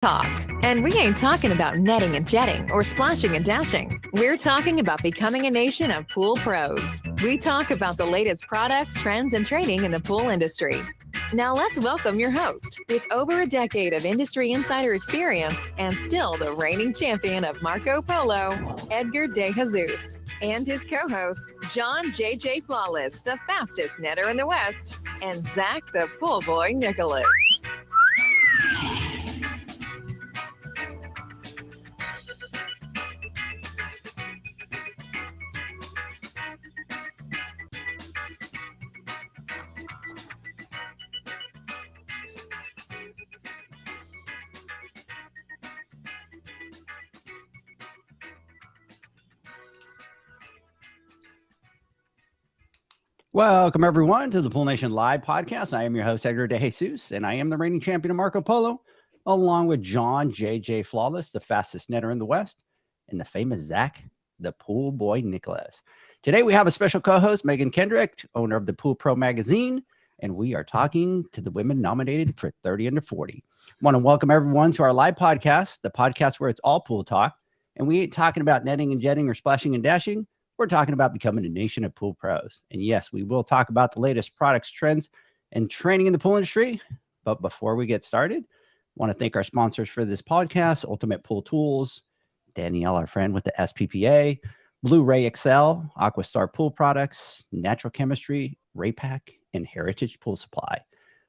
Talk. And we ain't talking about netting and jetting or splashing and dashing. We're talking about becoming a nation of pool pros. We talk about the latest products, trends, and training in the pool industry. Now let's welcome your host, with over a decade of industry insider experience and still the reigning champion of Marco Polo, Edgar De Jesus, and his co-host, John J.J. Flawless, the fastest netter in the West, and Zach the Pool Boy Nicholas. Welcome, everyone, to the Pool Nation Live podcast. I am your host, Edgar De Jesus, and I am the reigning champion of Marco Polo, along with John J.J. Flawless, the fastest netter in the West, and the famous Zach, the Pool Boy Nicholas. Today, we have a special co-host, Megan Kendrick, owner of the Pool Pro magazine, and we are talking to the women nominated for 30 under 40. I want to welcome everyone to our live podcast, the podcast where it's all pool talk, and we ain't talking about netting and jetting or splashing and dashing. We're talking about becoming a nation of pool pros. And yes, we will talk about the latest products, trends, and training in the pool industry. But before we get started, I want to thank our sponsors for this podcast, Ultimate Pool Tools, Danielle, our friend with the SPPA, Blu-ray XL, Aquastar Pool Products, Natural Chemistry, Raypack, and Heritage Pool Supply.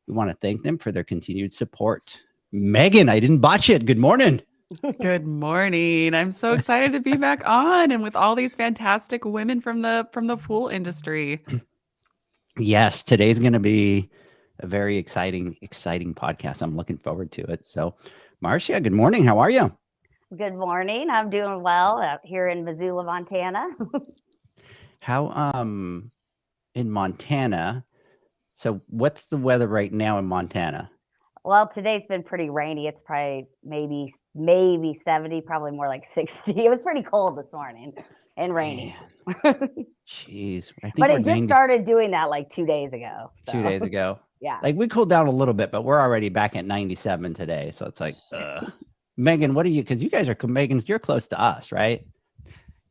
We want to thank them for their continued support. Megan, I didn't botch it. Good morning. Good morning. I'm so excited to be back on and with all these fantastic women from the pool industry. Yes, today's going to be a very exciting podcast. I'm looking forward to it. So, Marcia, good morning. How are you? Good morning. I'm doing well out here in Missoula, Montana. How in Montana? So, what's the weather right now in Montana? Well, today's been pretty rainy. It's probably maybe 70, probably more like 60. It was pretty cold this morning and rainy. Jeez. But it just started doing that like 2 days ago. So. 2 days ago. Yeah. Like we cooled down a little bit, but we're already back at 97 today. So it's like, Megan, what are you? Because you guys are, Megan, you're close to us, right?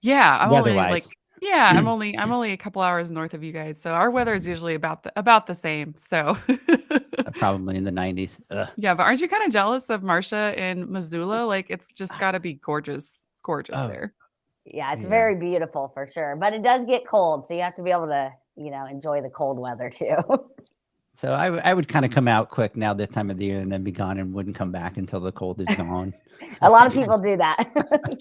Yeah. I'm Weather-wise. I'm only a couple hours north of you guys. So our weather is usually about the same. So probably in the 90s. Yeah, but aren't you kind of jealous of Marcia in Missoula? Like it's just got to be gorgeous there. Yeah, it's very beautiful for sure. But it does get cold, so you have to be able to, enjoy the cold weather too. So I would kind of come out quick now this time of the year and then be gone and wouldn't come back until the cold is gone. A lot of people do that.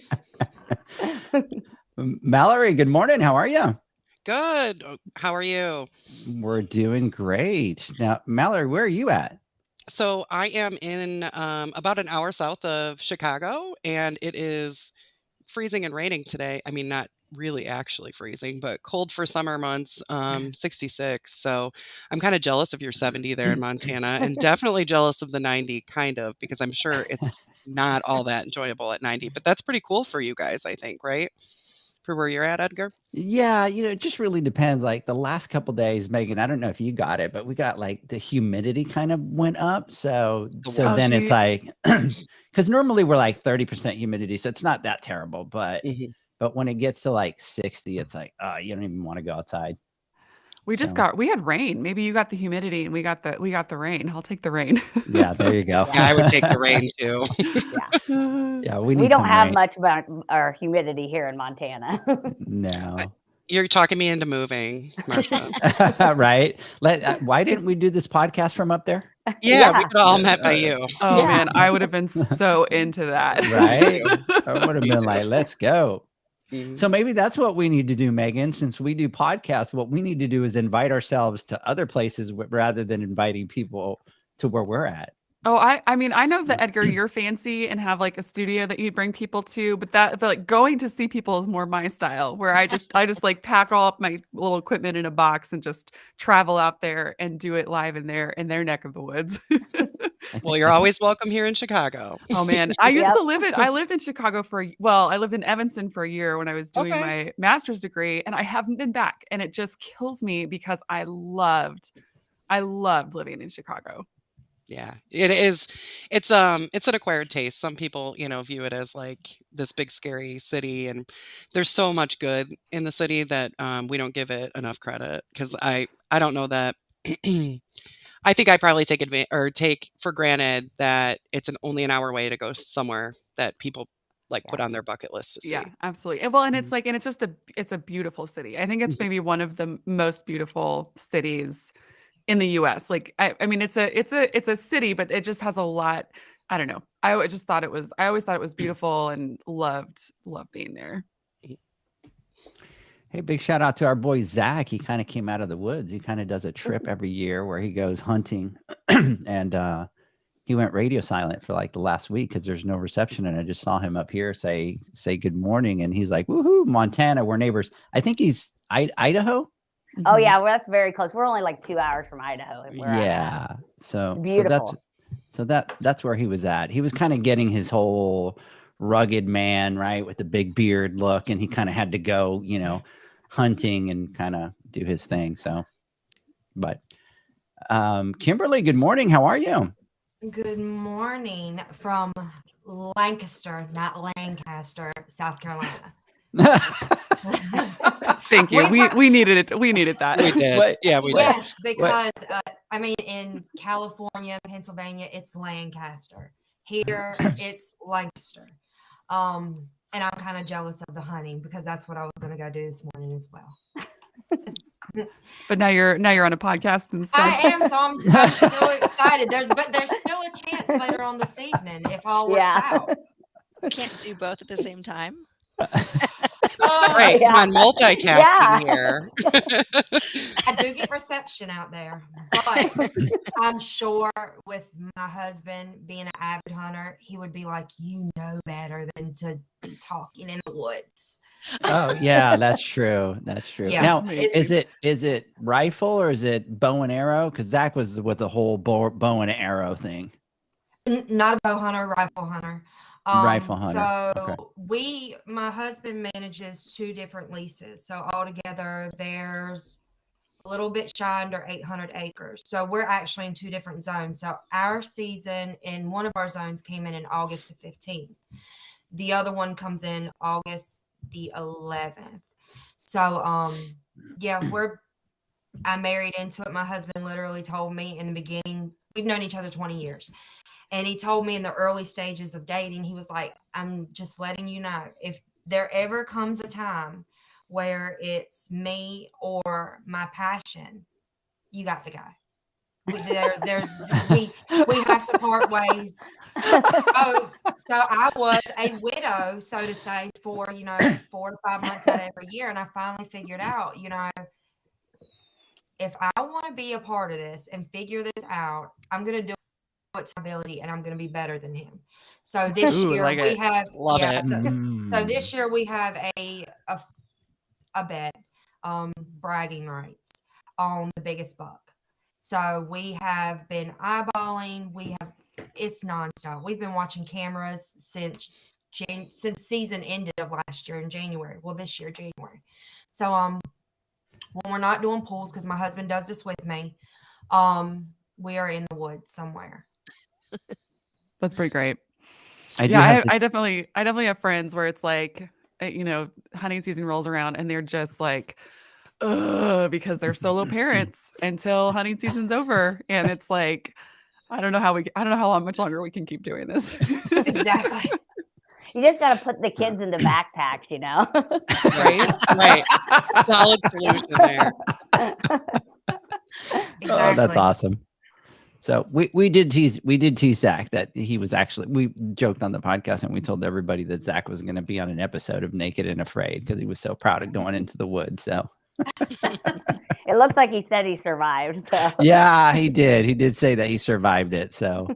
Mallory, good morning. How are you? Good. How are you? We're doing great. Now, Mallory, where are you at? So I am in about an hour south of Chicago, and it is freezing and raining today. I mean, not really actually freezing, but cold for summer months, 66. So I'm kind of jealous of your 70 there in Montana, and definitely jealous of the 90, kind of, because I'm sure it's not all that enjoyable at 90. But that's pretty cool for you guys, I think, right? For where you're at, Edgar? Yeah, it just really depends. Like the last couple of days, Megan, I don't know if you got it, but we got like the humidity kind of went up. So then it's like, because normally we're like 30% humidity, so it's not that terrible. But but when it gets to like 60, it's like, you don't even want to go outside. We had rain. Maybe you got the humidity and we got the rain. I'll take the rain. Yeah, there you go. Yeah, I would take the rain too. Yeah, we don't have much about our humidity here in Montana. No. You're talking me into moving, Marcia. Right? Why didn't we do this podcast from up there? Yeah, we could have all met by you. Oh man, I would have been so into that. Right? I would have been like, let's go. So maybe that's what we need to do, Megan. Since we do podcasts, what we need to do is invite ourselves to other places rather than inviting people to where we're at. Oh, I mean, I know that Edgar, you're fancy and have like a studio that you bring people to, but like going to see people is more my style, where I just like pack all up my little equipment in a box and just travel out there and do it live in their neck of the woods. Well, you're always welcome here in Chicago. Oh man, I lived in Chicago I lived in Evanston for a year when I was doing my master's degree, and I haven't been back, and it just kills me because I loved living in Chicago. Yeah, it is. It's an acquired taste. Some people, view it as like this big scary city, and there's so much good in the city that we don't give it enough credit. Because I don't know that. I think I probably take for granted that it's only an hour away to go somewhere that people like put on their bucket list to see. Yeah, absolutely. And well, and Mhm. it's just it's a beautiful city. I think it's Yeah. maybe one of the most beautiful cities in the US. Like I mean it's a city, but it just has a lot. I don't know. I always thought it was beautiful and loved being there. Hey, big shout out to our boy Zach. He kind of came out of the woods. He kind of does a trip every year where he goes hunting, and he went radio silent for like the last week because there's no reception. And I just saw him up here say good morning, and he's like, "Woohoo, Montana, we're neighbors." I think he's Idaho. Oh Mhm. yeah, well that's very close. We're only like 2 hours from Idaho. Where I'm at. Yeah, It's so beautiful. that's where he was at. He was kind of getting his whole rugged man, right, with the big beard look, and he kind of had to go, hunting and kind of do his thing. So, but Kimberly, good morning. How are you? Good morning from Lancaster, not Lancaster, South Carolina. Thank you. We've We needed it. We needed that. We did. Wait, Yeah, we did. Yes, because I mean, in California, Pennsylvania, it's Lancaster. Here, it's Lancaster. And I'm kind of jealous of the hunting because that's what I was going to go do this morning as well. But now you're on a podcast instead. I am, so I'm still excited. There's still a chance later on this evening if all works out. Can't do both at the same time. Right, yeah. come on, multitasking here. I do get reception out there, but I'm sure with my husband being an avid hunter, he would be like, you know better than to be talking in the woods. Oh yeah, that's true. That's true. Yeah, Now, amazing. is it rifle or is it bow and arrow? Because Zach was with the whole bow and arrow thing. Not a bow hunter, rifle hunter. Rifle hunter. Okay. So my husband manages 2 different leases. So altogether there's a little bit shy under 800 acres. So we're actually in 2 different zones. So our season in one of our zones came in August the 15th. The other one comes in August the 11th. So yeah, I married into it. My husband literally told me in the beginning, we've known each other 20 years. And he told me in the early stages of dating, he was like, I'm just letting you know, if there ever comes a time where it's me or my passion, you got to go. We have to part ways. So I was a widow, so to say, for 4 to 5 months out of every year. And I finally figured out, if I want to be a part of this and figure this out, I'm going to do what's my ability and I'm going to be better than him. So this Ooh, year like we it. have, Love yeah, it. so this year we have a bet, bragging rights on the biggest buck. So we have been eyeballing, it's nonstop. We've been watching cameras since season ended of last year in January. Well, this year, January. So, when we're not doing pools, because my husband does this with me, we are in the woods somewhere. That's pretty great. I do Yeah, have to, I definitely have friends where it's like, hunting season rolls around and they're just like, ugh, because they're solo parents until hunting season's over. And it's like, I don't know how much longer we can keep doing this. Exactly. You just got to put the kids into backpacks, Right? Right. Solid solution there. Oh, that's Exactly. awesome. So we did tease Zach that he was actually, we joked on the podcast and we told everybody that Zach was going to be on an episode of Naked and Afraid because he was so proud of going into the woods. So It looks like he said he survived. So yeah, he did. He did say that he survived it. So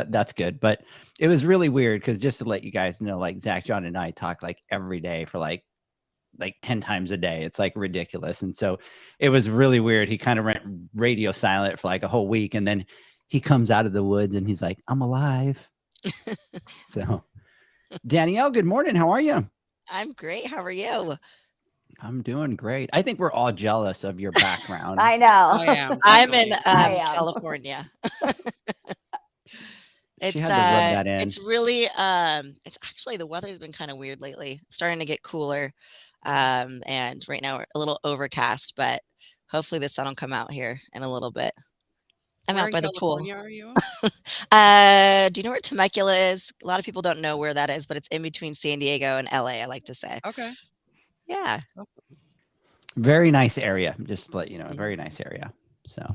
that's good. But it was really weird because just to let you guys know, like Zach, John, and I talk like every day for like 10 times a day. It's like ridiculous. And so it was really weird. He kind of went radio silent for like a whole week. And then he comes out of the woods and he's like, I'm alive. So Danielle, good morning. How are you? I'm great. How are you? I'm doing great. I think we're all jealous of your background. I know. I am. I'm in I am. California. She had to rub that in. It's really it's actually the weather's been kind of weird lately. It's starting to get cooler. And right now we're a little overcast, but hopefully the sun will come out here in a little bit. I'm Where out in by the pool. California are you? Do you know where Temecula is? A lot of people don't know where that is, but it's in between San Diego and LA, I like to say. Okay. Yeah. Very nice area. Just to let you know, a Mhm. very nice area. So,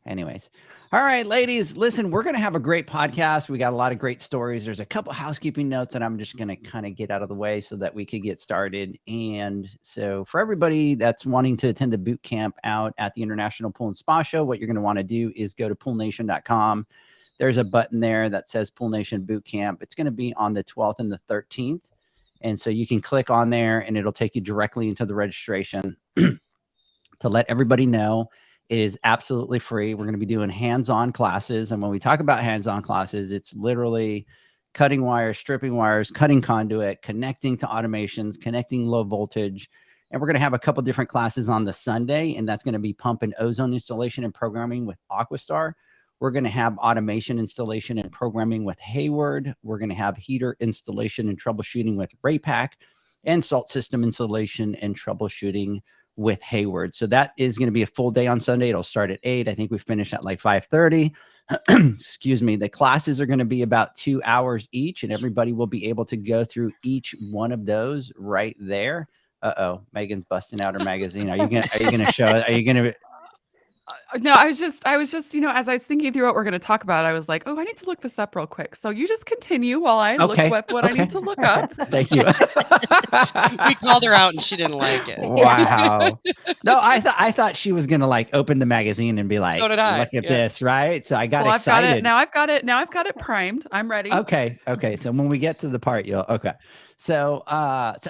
anyways. All right, ladies, listen, we're going to have a great podcast. We got a lot of great stories. There's a couple housekeeping notes that I'm just going to kind of get out of the way so that we could get started. And so for everybody that's wanting to attend the boot camp out at the International Pool and Spa Show, what you're going to want to do is go to poolnation.com. There's a button there that says Pool Nation Boot Camp. It's going to be on the 12th and the 13th. And so you can click on there and it'll take you directly into the registration. To let everybody know, it is absolutely free. We're going to be doing hands-on classes. And when we talk about hands-on classes, it's literally cutting wires, stripping wires, cutting conduit, connecting to automations, connecting low voltage. And we're going to have a couple different classes on the Sunday, and that's going to be pump and ozone installation and programming with Aquastar. We're going to have automation installation and programming with Hayward. We're going to have heater installation and troubleshooting with Raypack, and salt system installation and troubleshooting with Hayward. So that is going to be a full day on Sunday. It'll start at 8. I think we finish at like 5:30. Excuse me. The classes are going to be about 2 hours each, and everybody will be able to go through each one of those right there. Uh-oh, Megan's busting out her magazine. Are you going to show it? Are you going to? No, I was just, as I was thinking through what we're going to talk about, I was like, oh, I need to look this up real quick. So you just continue while I look Okay, up what I okay. need to look up. Thank you. We called her out and she didn't like it. Wow. No, I thought she was gonna like open the magazine and be like, So did I. look at Yeah. this, right? So I got Well, excited. I've got it primed. I'm ready. Okay. So when we get to the part, okay. So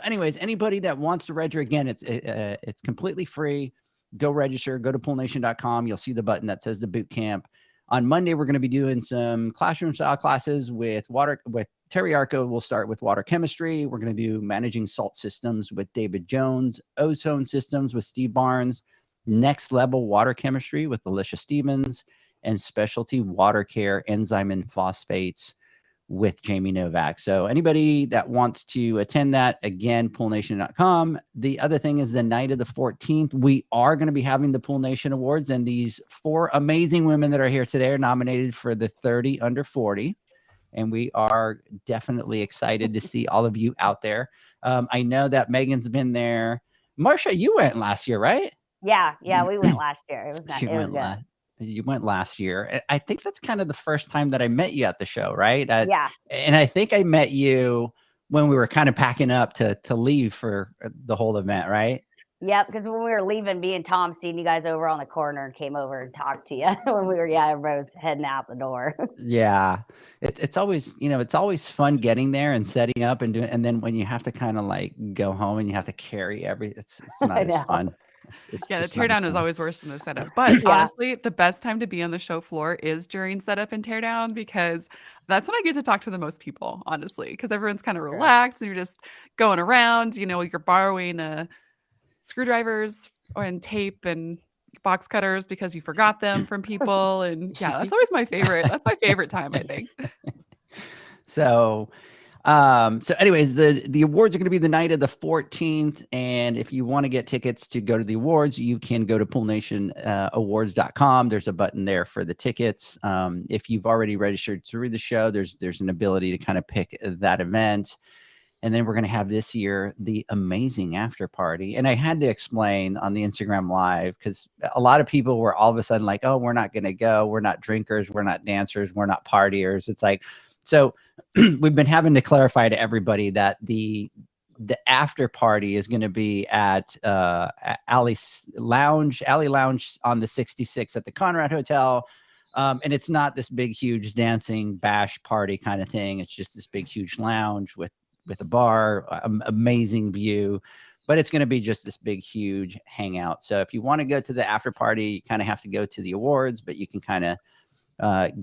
anyways, anybody that wants to register, again, it's completely free. Go register. Go to poolnation.com. You'll see the button that says the boot camp. On Monday, we're going to be doing some classroom style classes with Terry Arco. We'll start with water chemistry. We're going to do managing salt systems with David Jones, ozone systems with Steve Barnes, next level water chemistry with Alicia Stevens, and specialty water care enzyme and phosphates with Jamie Novak. So anybody that wants to attend that, again, poolnation.com. The other thing is the night of the 14th, we are going to be having the Pool Nation Awards, and these 4 amazing women that are here today are nominated for the 30 under 40. And we are definitely excited to see all of you out there. I know that Megan's been there. Marsha, you went last year, right? Yeah, we went last year. It was not. It was good. You went last year. I think that's kind of the first time that I met you at the show, right? Yeah. And I think I met you when we were kind of packing up to leave for the whole event, right? Yep, because when we were leaving, me and Tom seen you guys over on the corner and came over and talked to you when we were, everybody was heading out the door. Yeah. It's always, it's always fun getting there and setting up and doing, and then when you have to kind of like go home and you have to carry it's not as fun. It's Yeah, the just not as teardown is fun. always worse than the setup. But honestly, the best time to be on the show floor is during setup and teardown, because that's when I get to talk to the most people, honestly, because everyone's kind of That's true. relaxed and you're just going around, you're borrowing screwdrivers and tape and box cutters because you forgot them from people. And yeah, that's always my favorite. That's my favorite time, I think. So anyways, the awards are going to be the night of the 14th. And if you want to get tickets to go to the awards, you can go to poolnationawards.com. There's a button there for the tickets. If you've already registered through the show, there's an ability to kind of pick that event. And then we're going to have this year the amazing after party. And I had to explain on the Instagram Live, because a lot of people were all of a sudden like, oh, we're not going to go. We're not drinkers. We're not dancers. We're not partiers. It's like, so we've been having to clarify to everybody that the after party is going to be at Alley Lounge on the 66 at the Conrad Hotel. And it's not this big, huge dancing bash party kind of thing. It's just this big, huge lounge with a bar, amazing view, but it's going to be just this big, huge hangout. So if you want to go to the after party, you kind of have to go to the awards, but you can kind of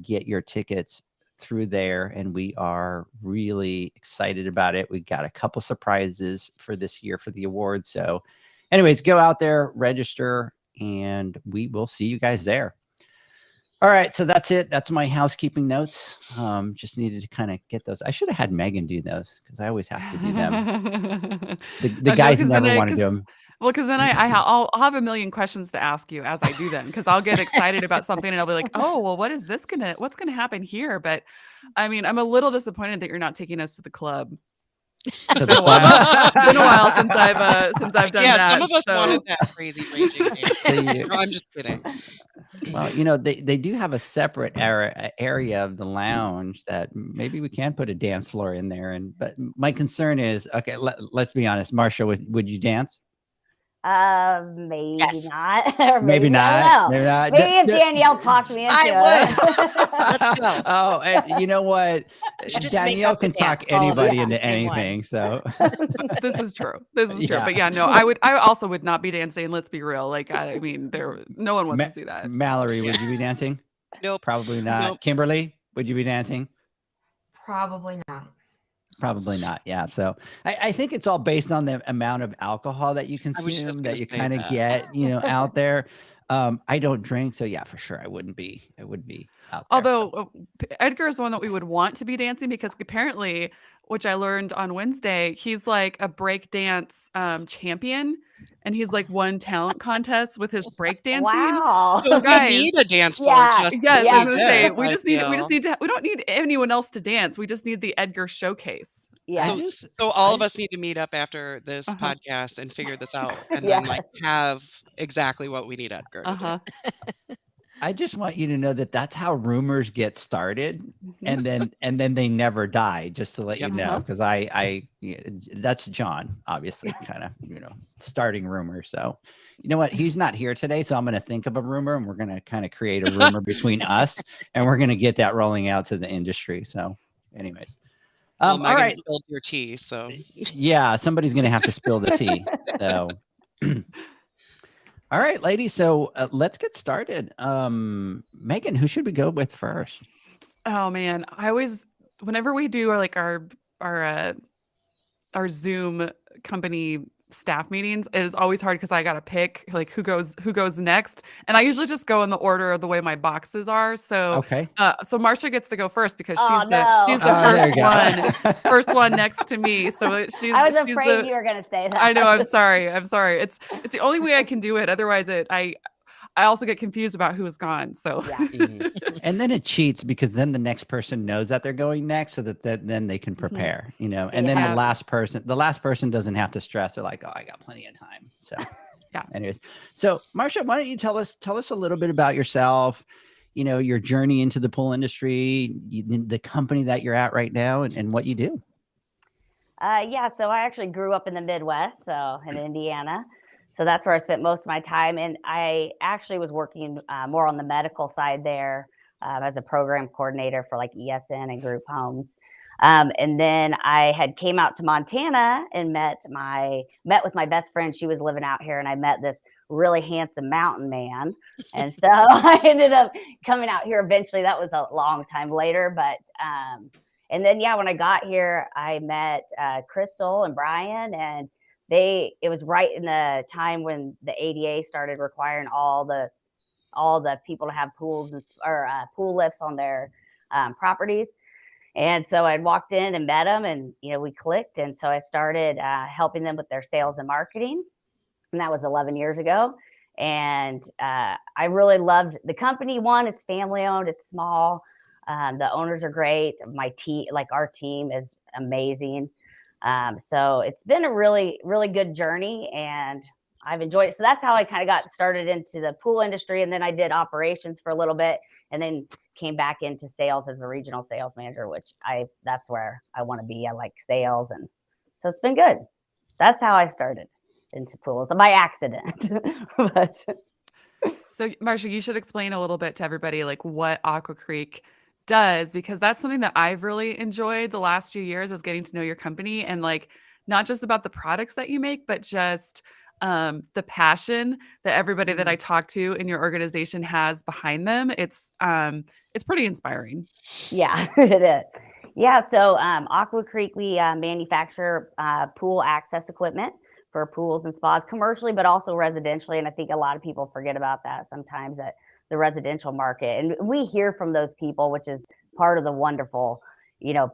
get your tickets through there. And we are really excited about it. We got a couple surprises for this year for the awards. So anyways, go out there, register, and we will see you guys there. All right, so that's it. That's my housekeeping notes. Just needed to kind of get those. I should have had Megan do those because I always have to do them. The No, guys 'cause never then want to do them. well, because then I'll have a million questions to ask you as I do them because I'll get excited about something and I'll be like, oh, well, what's gonna happen here? But I mean, I'm a little disappointed that you're not taking us to the club. To It's the been a while. club. It's been a while since I've done Yeah, that. some of us So wanted that crazy raging dance. No, I'm just kidding. Well, they do have a separate area of the lounge that maybe we can put a dance floor in there. But my concern is, okay, let's be honest, Marsha, would you dance? Maybe Yes. not, or Maybe maybe I not. don't know. Maybe not. Maybe if Danielle talked me into I it. Let's go. Oh, and you know what? We should just make Danielle up the can talk dance, all of us anybody do into the same one. anything. So this is true. This is true. Yeah. But yeah, no, I also would not be dancing. Let's be real. Like I mean, no one wants to see that. Mallory, would you be dancing? Nope. Probably not. Nope. Kimberly, would you be dancing? Probably not. Probably not. Yeah. So I think it's all based on the amount of alcohol that you I was just consume, gonna that you say kind of that. get, out there. I don't drink, so yeah, for sure, I wouldn't be out there. Although Edgar is the one that we would want to be dancing because apparently, which I learned on Wednesday, he's like a break dance champion, and he's like won talent contests with his break dancing. Wow. So we guys, need a dance floor. Yeah. Just Yes, Yeah. I was gonna say this, we I just feel. need to. We don't need anyone else to dance. We just need the Edgar showcase. Yeah. So all of us need to meet up after this Uh-huh. podcast and figure this out, and Yeah. then like have exactly what we need Edgar to Uh do. huh. I just want you to know that that's how rumors get started, Mm-hmm. and then they never die. Just to let you Yep. know, Uh-huh. because that's John, obviously, kind of starting rumors. So you know what? He's not here today, so I'm going to think of a rumor, and we're going to kind of create a rumor between us, and we're going to get that rolling out to the industry. So, anyways, Well, all Megan right, spilled your tea, so yeah, somebody's going to have to spill the tea. So. All right, ladies. So let's get started. Megan, who should we go with first? Oh man, whenever we do our Zoom company staff meetings, it is always hard because I gotta pick like who goes next, and I usually just go in the order of the way my boxes are. So Okay. so Marcia gets to go first because Oh, she's no. There you go. first one next to me. So I was she's afraid the, you were going to say that. I know. I'm sorry. It's the only way I can do it. Otherwise, I also get confused about who is gone. So Yeah. Mhm. And then it cheats because then the next person knows that they're going next, so that then they can prepare. And then Yeah. the last person doesn't have to stress. They're like, oh, I got plenty of time. So Yeah. Anyways, so Marcia, why don't you tell us a little bit about yourself? Your journey into the pool industry, the company that you're at right now, and what you do. Yeah, so I actually grew up in the Midwest, so in Indiana. So that's where I spent most of my time. And I actually was working more on the medical side there as a program coordinator for like ESN and group homes. And then I had came out to Montana and met with my best friend. She was living out here, and I met this really handsome mountain man. And so I ended up coming out here eventually. That was a long time later, but and then when I got here, I met Crystal and Brian, and it was right in the time when the ADA started requiring all the people to have pools or pool lifts on their properties. And so I walked in and met them, and we clicked, and so I started helping them with their sales and marketing, and that was 11 years ago. And I really loved the company. One, it's family owned, it's small. The owners are great. Our team is amazing. So it's been a really, really good journey, and I've enjoyed it. So that's how I kind of got started into the pool industry. And then I did operations for a little bit, and then came back into sales as a regional sales manager, that's where I want to be. I like sales. And so it's been good. That's how I started into pools by accident. But So, Marcia, you should explain a little bit to everybody like what Aqua Creek does, because that's something that I've really enjoyed the last few years, is getting to know your company, and like not just about the products that you make, but just the passion that everybody that I talk to in your organization has behind them. It's pretty inspiring. Yeah, it is. Yeah, so Aqua Creek, we manufacture pool access equipment for pools and spas commercially, but also residentially. And I think a lot of people forget about that sometimes, that the residential market. And we hear from those people, which is part of the wonderful,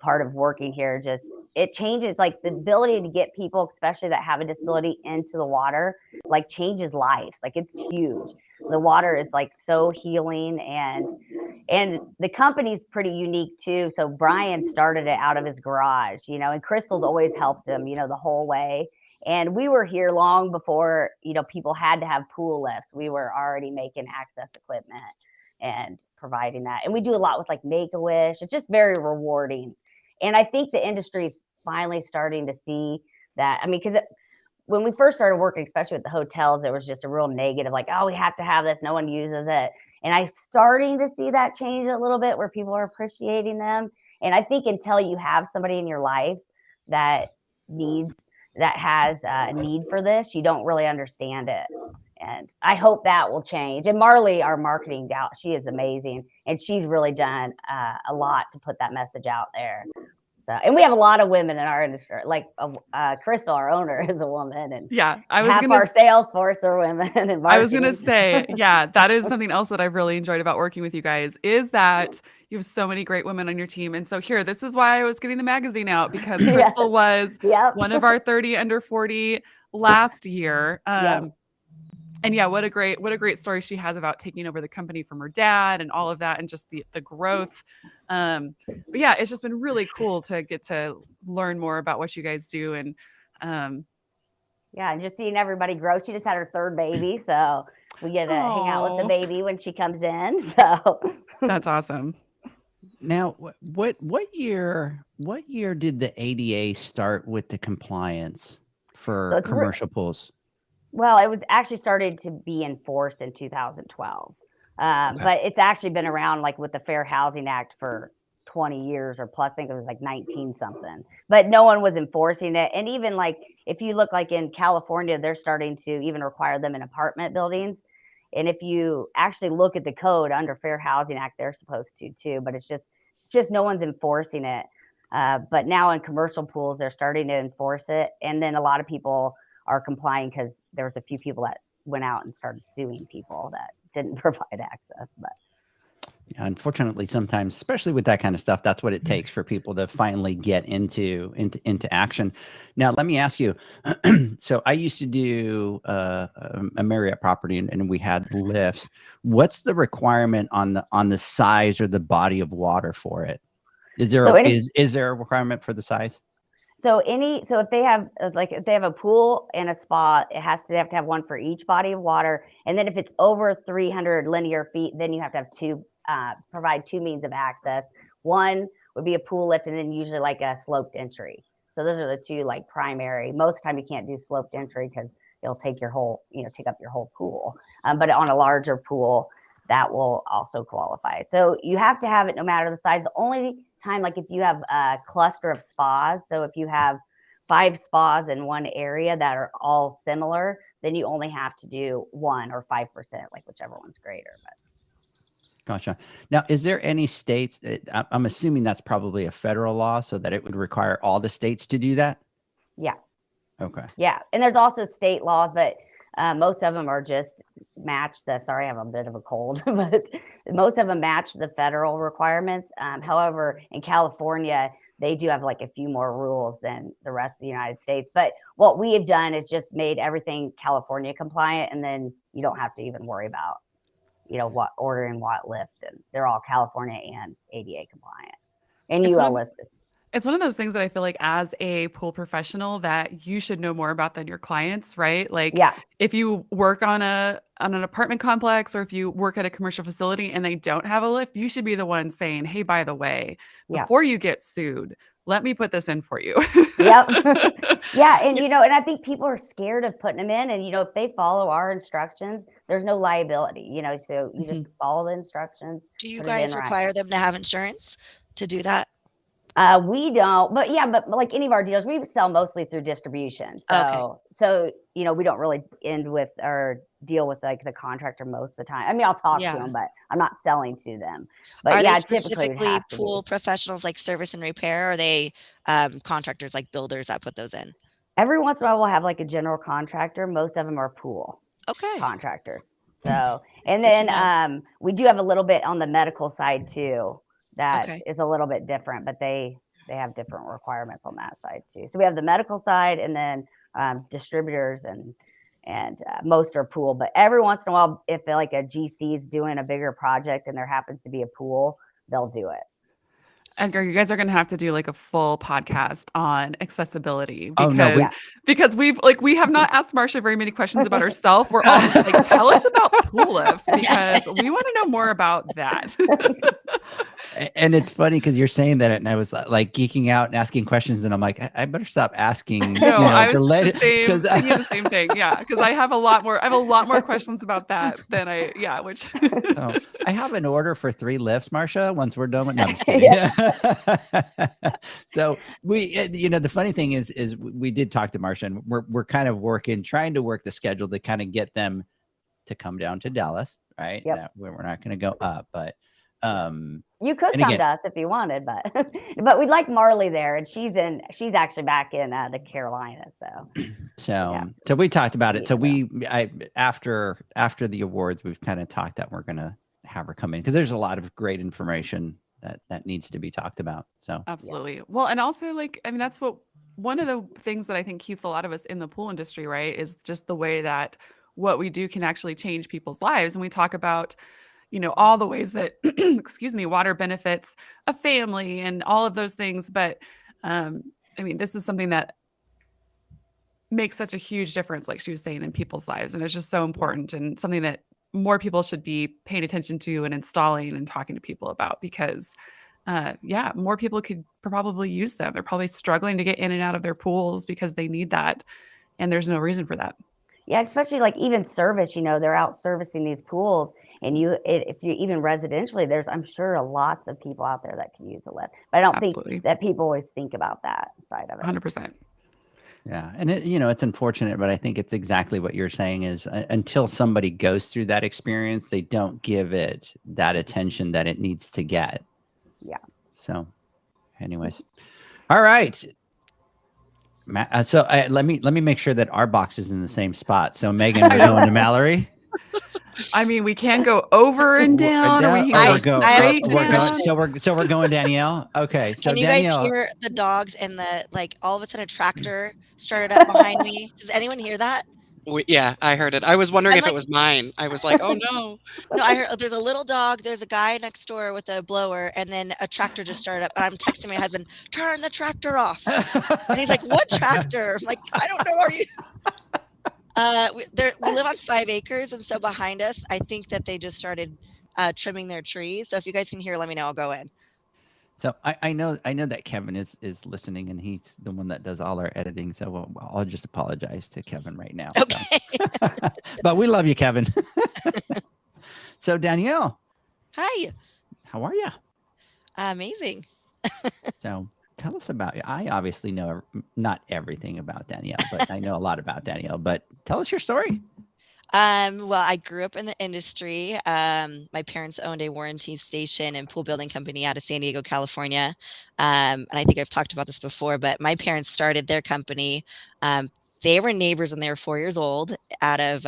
part of working here. Just it changes, like the ability to get people, especially that have a disability, into the water, like changes lives. Like it's huge. The water is like so healing, and the company's pretty unique too. So Brian started it out of his garage, and Crystal's always helped him, the whole way. And we were here long before, people had to have pool lifts. We were already making access equipment and providing that. And we do a lot with like Make-A-Wish. It's just very rewarding. And I think the industry's finally starting to see that. I mean, because when we first started working, especially with the hotels, there was just a real negative, like, oh, we have to have this. No one uses it. And I'm starting to see that change a little bit where people are appreciating them. And I think until you have somebody in your life that has a need for this, you don't really understand it. And I hope that will change. And Marley, our marketing gal, she is amazing. And she's really done a lot to put that message out there. So, and we have a lot of women in our industry. Like Crystal, our owner, is a woman, and half our sales force are women. And I was gonna say, yeah, that is something else that I've really enjoyed about working with you guys, is that you have so many great women on your team. And so here, this is why I was getting the magazine out, because Crystal was one of our 30 under 40 last year. And yeah, what a great story she has about taking over the company from her dad and all of that, and just the growth. But yeah, it's just been really cool to get to learn more about what you guys do. And and just seeing everybody grow. She just had her third baby, so we get to hang out with the baby when she comes in. So that's awesome. Now, what year did the ADA start with the compliance for commercial pools? Well, it was actually started to be enforced in 2012. But it's actually been around, like with the Fair Housing Act, for 20 years or plus. I think it was like 19 something, but no one was enforcing it. And even like, if you look like in California, they're starting to even require them in apartment buildings. And if you actually look at the code under Fair Housing Act, they're supposed to too, but it's just no one's enforcing it. But now in commercial pools, they're starting to enforce it. And then a lot of people are complying, because there was a few people that went out and started suing people that didn't provide access. But yeah, unfortunately, sometimes, especially with that kind of stuff, that's what it takes for people to finally get into action. Now, let me ask you. So I used to do a Marriott property, and we had lifts. What's the requirement on the size or the body of water for it? Is there is there a requirement for the size? So if they have a pool and a spa, they have to have one for each body of water. And then if it's over 300 linear feet, then you have to have provide two means of access. One would be a pool lift, and then usually like a sloped entry. So those are the two like primary. Most of the time you can't do sloped entry because it'll take your whole, take up your whole pool. But on a larger pool, that will also qualify. So you have to have it no matter the size. The only time, like if you have a cluster of spas, so if you have 5 spas in one area that are all similar, then you only have to do 1 or 5%, like whichever one's greater. But gotcha. Now, is there any states, I'm assuming that's probably a federal law, so that it would require all the states to do that? Yeah. Okay. Yeah. And there's also state laws, but most of them are just match sorry, I have a bit of a cold, but most of them match the federal requirements. However, in California, they do have like a few more rules than the rest of the United States. But what we have done is just made everything California compliant, and then you don't have to even worry about, what ordering what lift, and they're all California and ADA compliant and UL listed. It's one of those things that I feel like as a pool professional that you should know more about than your clients, right? Like if you work on an apartment complex, or if you work at a commercial facility and they don't have a lift, you should be the one saying, hey, by the way, before you get sued, let me put this in for you. Yep. Yeah. And, and I think people are scared of putting them in, and, if they follow our instructions, there's no liability, so you just follow the instructions. Do you guys require them to have insurance to do that? We don't, but like any of our deals, we sell mostly through distribution. So, we don't really end with or deal with like the contractor most of the time. I mean, I'll talk to them, but I'm not selling to them. But are they specifically pool professionals like service and repair? Or are they contractors like builders that put those in? Every once in a while, we'll have like a general contractor. Most of them are pool contractors. So, and Good to then know. we do have a little bit on the medical side too. That Okay. is a little bit different, but they have different requirements on that side too. So we have the medical side, and then distributors and most are pool. But every once in a while, if like a GC is doing a bigger project and there happens to be a pool, they'll do it. Edgar, you guys are going to have to do like a full podcast on accessibility Oh no, we because we have not asked Marcia very many questions about herself. We're all just like, tell us about pool lifts because we want to know more about that. and it's funny because you're saying that, and I was like geeking out and asking questions, and I'm like, I better stop asking. No, I was to let the same, because thinking the same thing. Yeah, because I have a lot more questions about that than which oh, I have an order for 3 lifts, Marcia. Once we're done with, no, I'm just kidding. So we, the funny thing is we did talk to Marcia, and we're kind of trying to work the schedule to kind of get them to come down to Dallas, right? Yep. We're not going to go up, but you could come to us if you wanted, but we'd like Marley there, and she's actually back in the Carolinas. So we talked about it. So after the awards, we've kind of talked that we're going to have her come in because there's a lot of great information that needs to be talked about. So absolutely. Yeah. Well, and also that's one of the things that I think keeps a lot of us in the pool industry, right, is just the way that what we do can actually change people's lives. And we talk about, all the ways that, excuse me, water benefits a family and all of those things. But this is something that makes such a huge difference, like she was saying, in people's lives. And it's just so important and something that more people should be paying attention to and installing and talking to people about because more people could probably use them. They're probably struggling to get in and out of their pools because they need that. And there's no reason for that. Yeah, especially like even service, they're out servicing these pools, and if you even residentially, I'm sure lots of people out there that can use a lift. But I don't think that people always think about that side of it. 100%. Yeah. And it's unfortunate, but I think it's exactly what you're saying is until somebody goes through that experience, they don't give it that attention that it needs to get. Yeah. So anyways, all right. So let me make sure that our box is in the same spot. So Megan, we're going to Mallory. We can go over and down, or we can go straight down. So we're going Danielle. Okay. So Can you Danielle, guys hear the dogs and all of a sudden a tractor started up behind me? Does anyone hear that? Yeah, I heard it. I was wondering if it was mine. I was like, oh no. No, I heard there's a little dog. There's a guy next door with a blower, and then a tractor just started up. And I'm texting my husband, turn the tractor off. And he's like, what tractor? I'm like, I don't know. Are you? We live on 5 acres, and so behind us, I think that they just started trimming their trees. So if you guys can hear, let me know. I'll go in. So I know that Kevin is listening, and he's the one that does all our editing. So I'll just apologize to Kevin right now. Okay. So. But we love you, Kevin. So Danielle. Hi. How are you? Amazing. So tell us about you. I obviously know not everything about Danielle, but I know a lot about Danielle. But tell us your story. Well, I grew up in the industry. My parents owned a warranty station and pool building company out of San Diego, California. And I think I've talked about this before, but my parents started their company. They were neighbors when they were 4 years old out of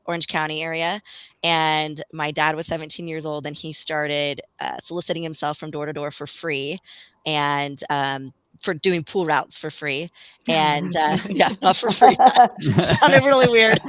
Orange County area. And my dad was 17 years old, and he started soliciting himself from door to door for free. And for doing pool routes for free. And yeah, not for free. Sounded really weird.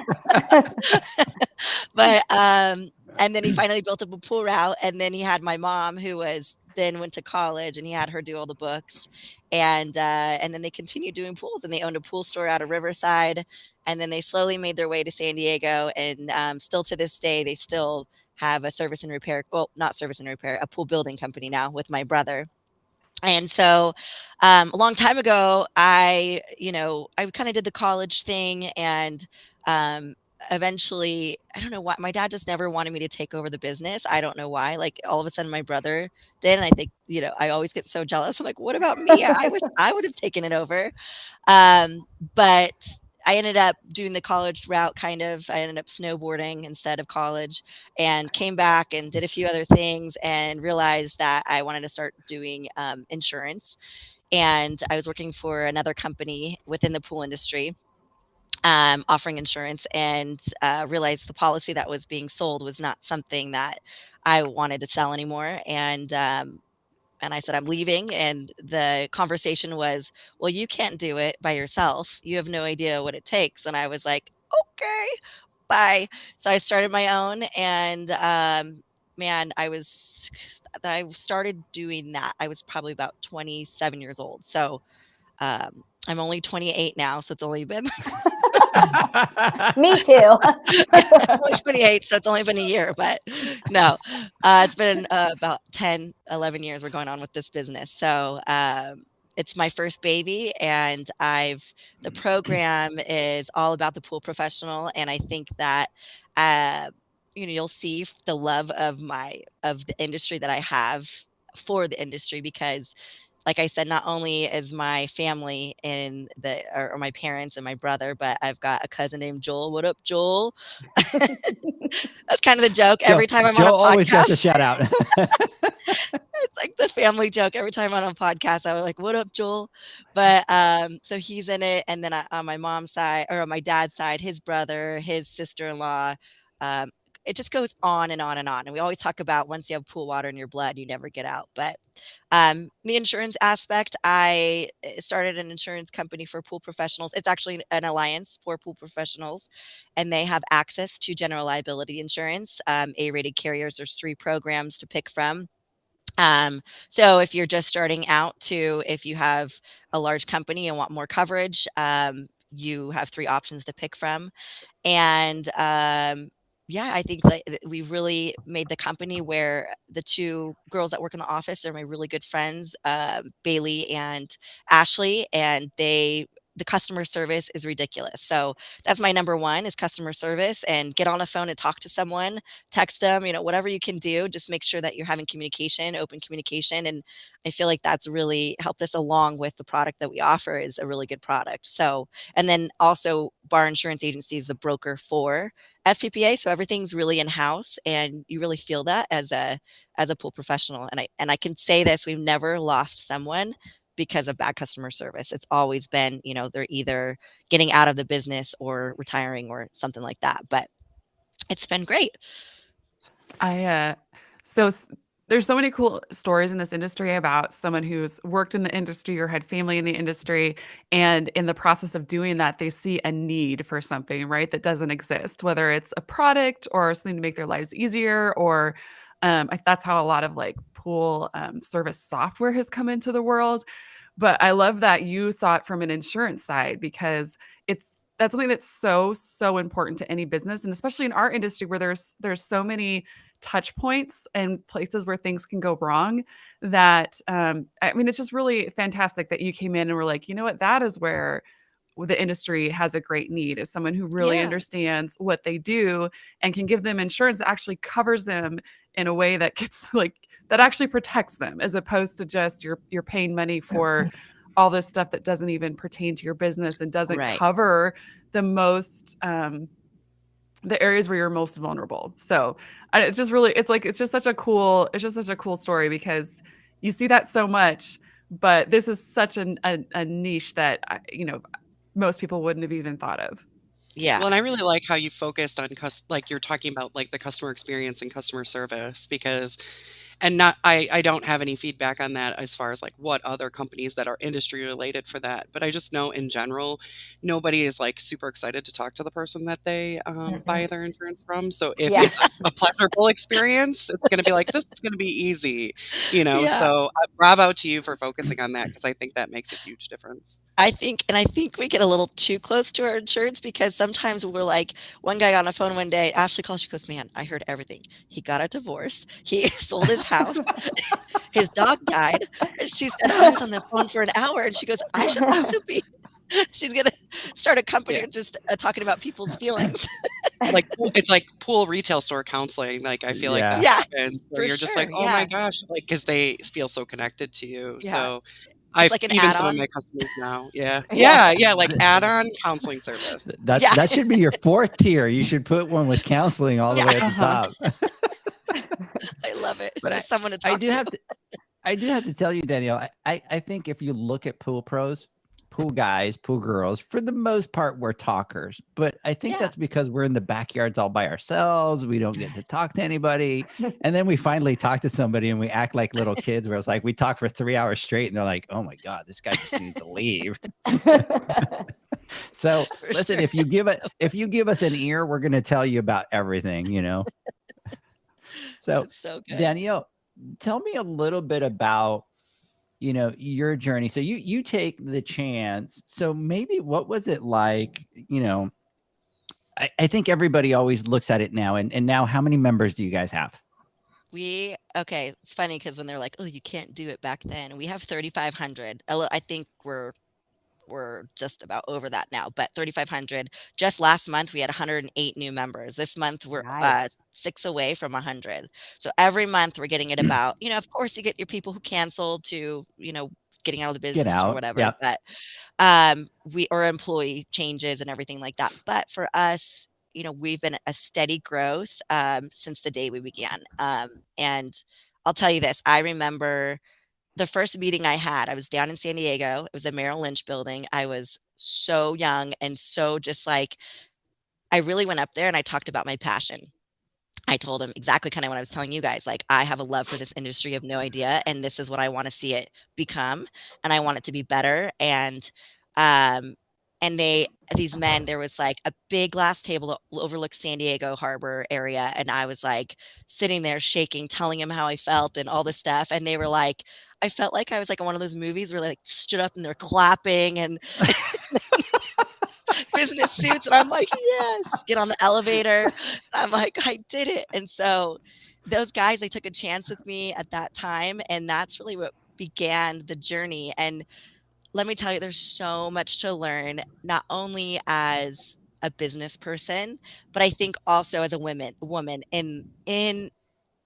But and then he finally built up a pool route, and then he had my mom, who went to college, and he had her do all the books. And then they continued doing pools, and they owned a pool store out of Riverside, and then they slowly made their way to San Diego. And still to this day, they still have a service and repair, well, not service and repair, a pool building company now with my brother. And so a long time ago, I kind of did the college thing, and eventually, I don't know why, my dad just never wanted me to take over the business. I don't know why. Like all of a sudden my brother did. And I think, I always get so jealous. I'm like, what about me? I wish I would have taken it over. But I ended up doing the college route I ended up snowboarding instead of college, and came back and did a few other things and realized that I wanted to start doing insurance. And I was working for another company within the pool industry. offering insurance, and realized the policy that was being sold was not something that I wanted to sell anymore. And I said, I'm leaving. And the conversation was, well, you can't do it by yourself. You have no idea what it takes. And I was like, okay, bye. So I started my own, and man, I started doing that. I was probably about 27 years old. So I'm only 28 now. So it's only been Me too. only 28, so it's only been a year, but no, it's been about 10, 11 years we're going on with this business. So it's my first baby, and the program is all about the pool professional. And I think that, you'll see the love of the industry that I have for the industry, because like I said, not only is my family or my parents and my brother, but I've got a cousin named Joel. What up, Joel? That's kind of the joke every time I'm on a Joe always gets a podcast. shout out. It's like the family joke every time I'm on a podcast. I was like, "What up, Joel?" But so he's in it, and then on my mom's side, or on my dad's side, his brother, his sister-in-law. Um, it just goes on and on and on. And we always talk about, once you have pool water in your blood, you never get out. But the insurance aspect, I started an insurance company for pool professionals. It's actually an alliance for pool professionals, and they have access to general liability insurance. A-rated carriers, there's 3 programs to pick from. So if you're just starting out, if you have a large company and want more coverage, you have 3 options to pick from. And yeah, I think that we really made the company where the 2 girls that work in the office are my really good friends, Bailey and Ashley, and the customer service is ridiculous. So that's my number 1 is customer service, and get on a phone and talk to someone, text them, whatever you can do, just make sure that you're having communication, open communication. And I feel like that's really helped us, along with the product that we offer is a really good product. So, and then also Bar Insurance Agency is the broker for SPPA. So everything's really in-house, and you really feel that as a pool professional. And I can say this, we've never lost someone because of bad customer service. It's always been, they're either getting out of the business or retiring or something like that. But it's been great. So there's so many cool stories in this industry about someone who's worked in the industry or had family in the industry, and in the process of doing that, they see a need for something, right, that doesn't exist, whether it's a product or something to make their lives easier, or that's how a lot of like pool service software has come into the world. But I love that you saw it from an insurance side, because that's something that's so important to any business, and especially in our industry where there's so many touch points and places where things can go wrong, that I mean, it's just really fantastic that you came in and were like, you know what, that is where the industry has a great need, is someone who really Yeah. understands what they do and can give them insurance that actually covers them in a way that gets like that actually protects them, as opposed to just you're paying money for all this stuff that doesn't even pertain to your business and doesn't Right. cover the most the areas where you're most vulnerable. So it's just really, it's just such a cool story, because you see that so much, but this is such a niche that most people wouldn't have even thought of. Yeah. Well, and I really like how you focused on like you're talking about like the customer experience and customer service, because and not I don't have any feedback on that as far as like what other companies that are industry related for that, but I just know in general nobody is like super excited to talk to the person that they buy their insurance from. So if Yeah. it's a pleasurable experience, it's going to be like, this is going to be easy, Yeah. So bravo to you for focusing on that, because I think that makes a huge difference. I think we get a little too close to our insurance, because sometimes we're like, one guy on the phone one day, Ashley calls, she goes, man, I heard everything. He got a divorce. He sold his house. His dog died. And she said, I was on the phone for an hour. And she goes, I should also be. She's going to start a company Yeah. just talking about people's feelings. Like it's like pool retail store counseling. Like I feel like Yeah. that Yeah, happens where for you're just like, sure. oh my Yeah. gosh, like because they feel so connected to you. Yeah. So It's I've like an even some of add-on. my customers now. Yeah. Yeah. Yeah. Like add-on counseling service. That Yeah. that should be your 4th tier. You should put one with counseling all the Yeah. way at the Uh-huh. top. I love it. But Just someone to I talk do to. have to I do have to tell you, Danielle, I think if you look at pool pool guys, pool girls, for the most part, we're talkers. But I think Yeah. that's because we're in the backyards all by ourselves. We don't get to talk to anybody. And then we finally talk to somebody and we act like little kids where it's like we talk for 3 hours straight and they're like, oh my God, this guy just needs to leave. So For listen, sure. if you give us an ear, we're going to tell you about everything, you know? So That's so good. Danielle, tell me a little bit about, you know, your journey. So you take the chance. So maybe what was it like, you know, I think everybody always looks at it now. And now how many members do you guys have? Okay, it's funny because when they're like, oh, you can't do it back then, we have 3,500. I think we're just about over that now, but 3,500. Just last month, we had 108 new members. This month, we're Nice. 6 away from 100. So every month, we're getting it about, you know, of course, you get your people who cancel to, you know, getting out of the Get business or out. whatever, Yeah. but we or employee changes and everything like that. But for us, you know, we've been a steady growth since the day we began. And I'll tell you this, I remember the first meeting I had, I was down in San Diego. It was a Merrill Lynch building. I was so young and so just like, I really went up there and I talked about my passion. I told him exactly kind of what I was telling you guys. Like, I have a love for this industry, you have no idea. And this is what I want to see it become. And I want it to be better. Um, and these men, there was like a big glass table that overlooks San Diego Harbor area. And I was like sitting there shaking, telling him how I felt and all this stuff. And they were like, I felt like I was like in one of those movies where they like stood up and they're clapping and business suits. And I'm like, yes, get on the elevator. I'm like, I did it. And so those guys, they took a chance with me at that time. And that's really what began the journey. And let me tell you, there's so much to learn, not only as a business person, but I think also as a woman in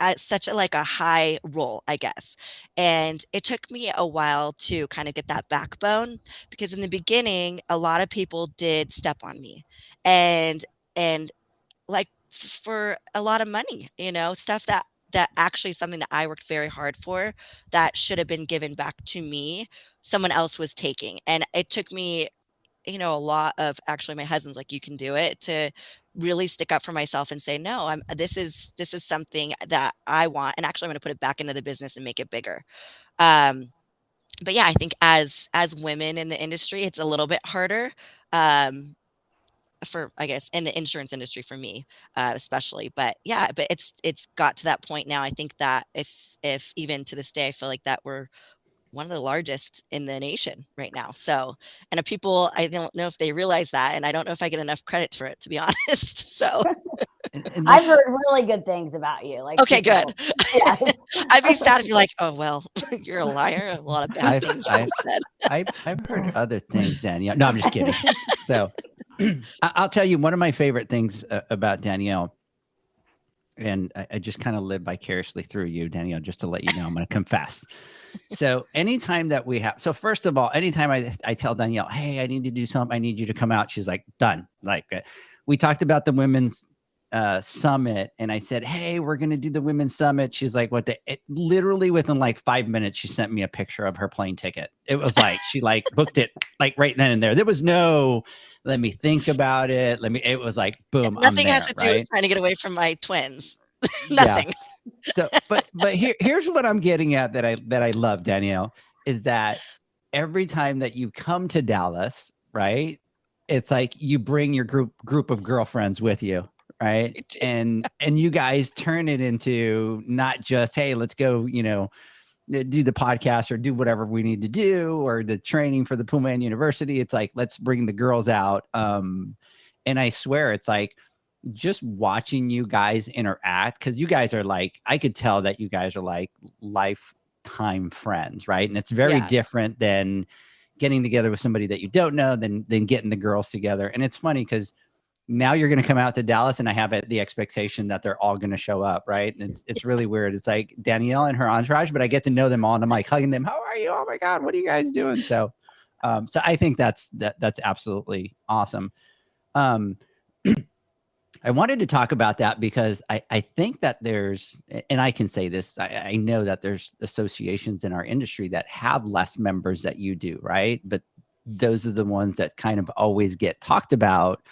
at such a like a high role, I guess. And it took me a while to kind of get that backbone because in the beginning, a lot of people did step on me and and like for a lot of money, you know, stuff that actually something that I worked very hard for that should have been given back to me, someone else was taking. And it took me, you know, a lot of actually my husband's like, you can do it, to really stick up for myself and say, no, this is something that I want. And actually I'm going to put it back into the business and make it bigger. But yeah, I think as women in the industry, it's a little bit harder. For I guess in the insurance industry for me, especially, but yeah, but it's got to that point now. I think that if even to this day, I feel like that we're one of the largest in the nation right now. So, and people, I don't know if they realize that, and I don't know if I get enough credit for it, to be honest. So, And I've heard really good things about you. Like, okay, good. Yes. I'd be sad if you're like, oh well, you're a liar. A lot of bad things I've said. I've heard other things, Danielle. No, I'm just kidding. So I'll tell you one of my favorite things about Danielle, and I just kind of live vicariously through you, Danielle, just to let you know, I'm going to confess. So anytime that we have, so first of all, anytime I tell Danielle, hey, I need to do something, I need you to come out, she's like, done. Like we talked about the women's summit, and I said, hey, we're going to do the women's summit. She's like, what literally within like 5 minutes, she sent me a picture of her plane ticket. It was like, she like booked it like right then and there. There was no, let me think about it. It was like, boom. Nothing I'm has there, to do right? with trying to get away from my twins. Yeah. Nothing. So, but here's what I'm getting at that I love, Danielle, is that every time that you come to Dallas, right? It's like you bring your group of girlfriends with you, right? And you guys turn it into not just, hey, let's go, you know, do the podcast or do whatever we need to do, or the training for the Puma University. It's like, let's bring the girls out. And I swear, it's like, just watching you guys interact, because you guys are like, I could tell that you guys are like lifetime friends, right? And it's very different than getting together with somebody that you don't know than getting the girls together. And it's funny because now you're going to come out to Dallas and I have the expectation that they're all going to show up, right? And it's really weird. It's like Danielle and her entourage, but I get to know them all and I'm like hugging them. How are you? Oh my God, what are you guys doing? So I think that's absolutely awesome. I wanted to talk about that because I think that there's, and I can say this, I know that there's associations in our industry that have less members that you do, right? But those are the ones that kind of always get talked about.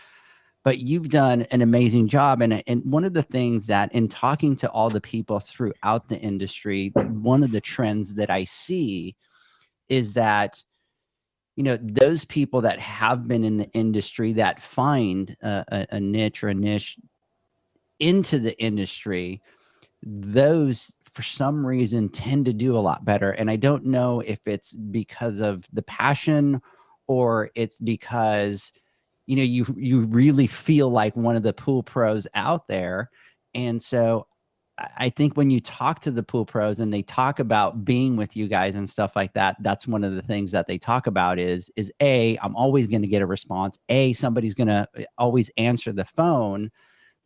But you've done an amazing job. And one of the things that in talking to all the people throughout the industry, one of the trends that I see is that, you know, those people that have been in the industry that find a niche or a niche into the industry, those for some reason tend to do a lot better. And I don't know if it's because of the passion or it's because, you know, you really feel like one of the pool pros out there. And so I think when you talk to the pool pros and they talk about being with you guys and stuff like that, that's one of the things that they talk about is A, I'm always going to get a response. A, somebody's going to always answer the phone,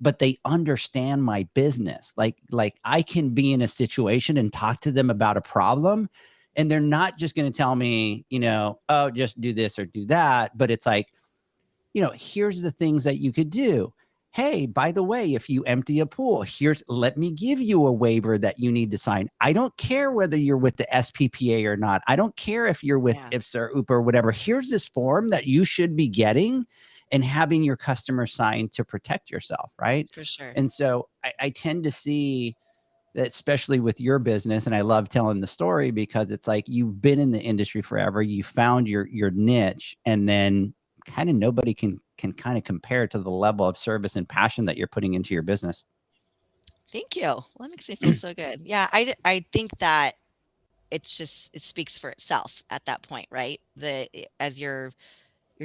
but they understand my business. Like I can be in a situation and talk to them about a problem, and they're not just going to tell me, you know, oh, just do this or do that. But it's like, you know, here's the things that you could do. Hey, by the way, if you empty a pool, let me give you a waiver that you need to sign. I don't care whether you're with the SPPA or not. I don't care if you're with IPSA or UPA or whatever. Here's this form that you should be getting and having your customer sign to protect yourself, right? For sure. And so I tend to see that, especially with your business, and I love telling the story because it's like you've been in the industry forever, you found your niche, and then kind of nobody can kind of compare to the level of service and passion that you're putting into your business. Thank you. Well, that makes me feel so good. Yeah, I think that it speaks for itself at that point, right? As you're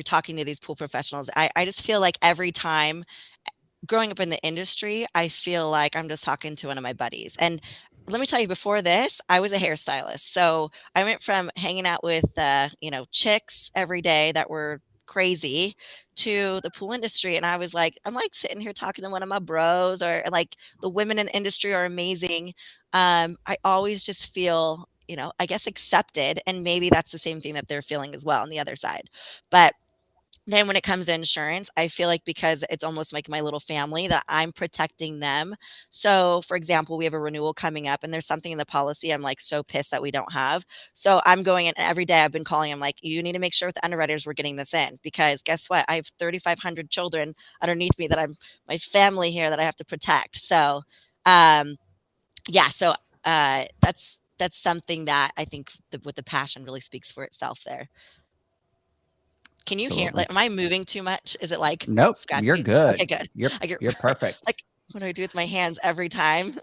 talking to these pool professionals, I just feel like every time growing up in the industry, I feel like I'm just talking to one of my buddies. And let me tell you, before this, I was a hairstylist. So I went from hanging out with, chicks every day that were crazy to the pool industry. And I'm like sitting here talking to one of my bros, or like the women in the industry are amazing. I always just feel, I guess accepted. And maybe that's the same thing that they're feeling as well on the other side. But then when it comes to insurance, I feel like because it's almost like my little family that I'm protecting them. So, for example, we have a renewal coming up and there's something in the policy I'm like so pissed that we don't have. So I'm going in every day. I've been calling. I'm like, you need to make sure with the underwriters we're getting this in, because guess what? I have 3,500 children underneath me my family here that I have to protect. So, yeah. So that's something that I think with the passion really speaks for itself there. Can you hear? Like, am I moving too much? Is it like Nope, scratchy? you're good. Okay, good. You're perfect. Like, what do I do with my hands every time?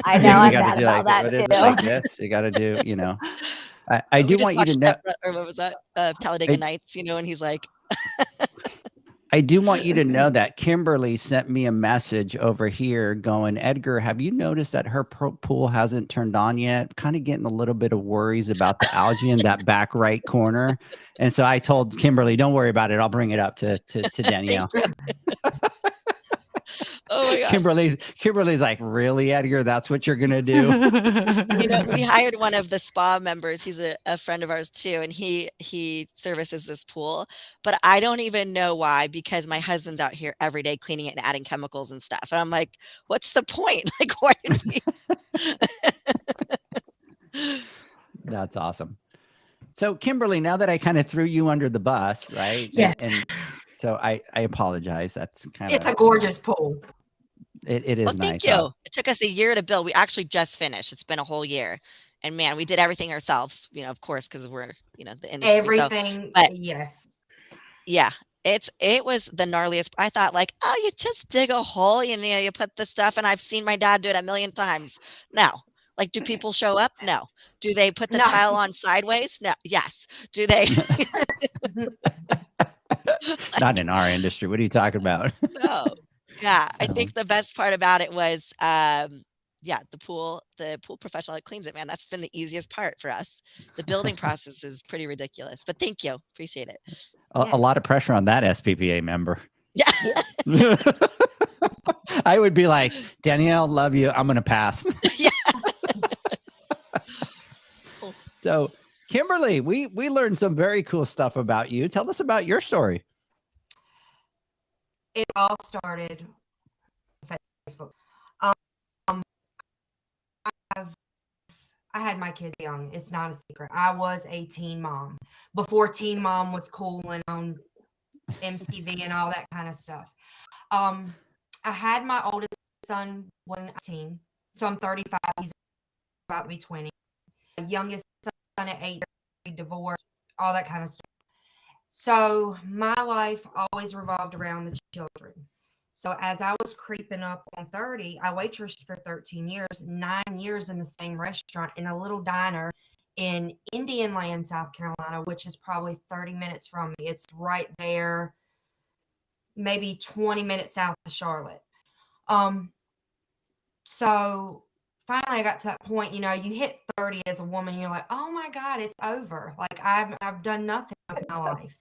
I know, I'm bad about that what is it, too. like this? You got to do, you know. I do want you to know. Or what was that? Talladega Nights, and he's like, I do want you to know that Kimberly sent me a message over here going, Edgar, have you noticed that her pool hasn't turned on yet? Kind of getting a little bit of worries about the algae in that back right corner. And so I told Kimberly, don't worry about it. I'll bring it up to Danielle. Oh my gosh. Kimberly's like, really, Edgar? That's what you're going to do? We hired one of the spa members. He's a friend of ours too. And he services this pool, but I don't even know why, because my husband's out here every day cleaning it and adding chemicals and stuff. And I'm like, what's the point? Like, why did we? That's awesome. So Kimberly, now that I kind of threw you under the bus, right? Yes. And so I apologize. That's kind of, it's a gorgeous pool. It is Well, nice. thank you. It took us a year to build. We actually just finished. It's been a whole year. And man, we did everything ourselves, of course, because we're, the industry. Everything. So, Yes. Yeah. It was the gnarliest. I thought like, oh, you just dig a hole, you put the stuff, and I've seen my dad do it a million times. No. Like, do people show up? No. Do they put the tile on sideways? No. Yes. Do they? Not in our industry. What are you talking about? No. Yeah. So. I think the best part about it was, the pool professional that cleans it, man, that's been the easiest part for us. The building process is pretty ridiculous, but thank you. Appreciate it. A lot of pressure on that SPPA member. Yeah. I would be like, Danielle, love you. I'm going to pass. Yeah. Cool. So Kimberly, we learned some very cool stuff about you. Tell us about your story. It all started with Facebook. I had my kids young. It's not a secret. I was a teen mom before Teen Mom was cool and on MTV and all that kind of stuff. Um, I had my oldest son when I was 18, so I'm 35. He's about to be 20. My youngest son at 8, divorced, all that kind of stuff. So my life always revolved around the children. So as I was creeping up on 30, I waitressed for 13 years, 9 years in the same restaurant in a little diner in Indian Land, South Carolina, which is probably 30 minutes from me. It's right there, maybe 20 minutes south of Charlotte. So finally I got to that point, you hit 30 as a woman, you're like, oh my God, it's over. Like I've done nothing with my life.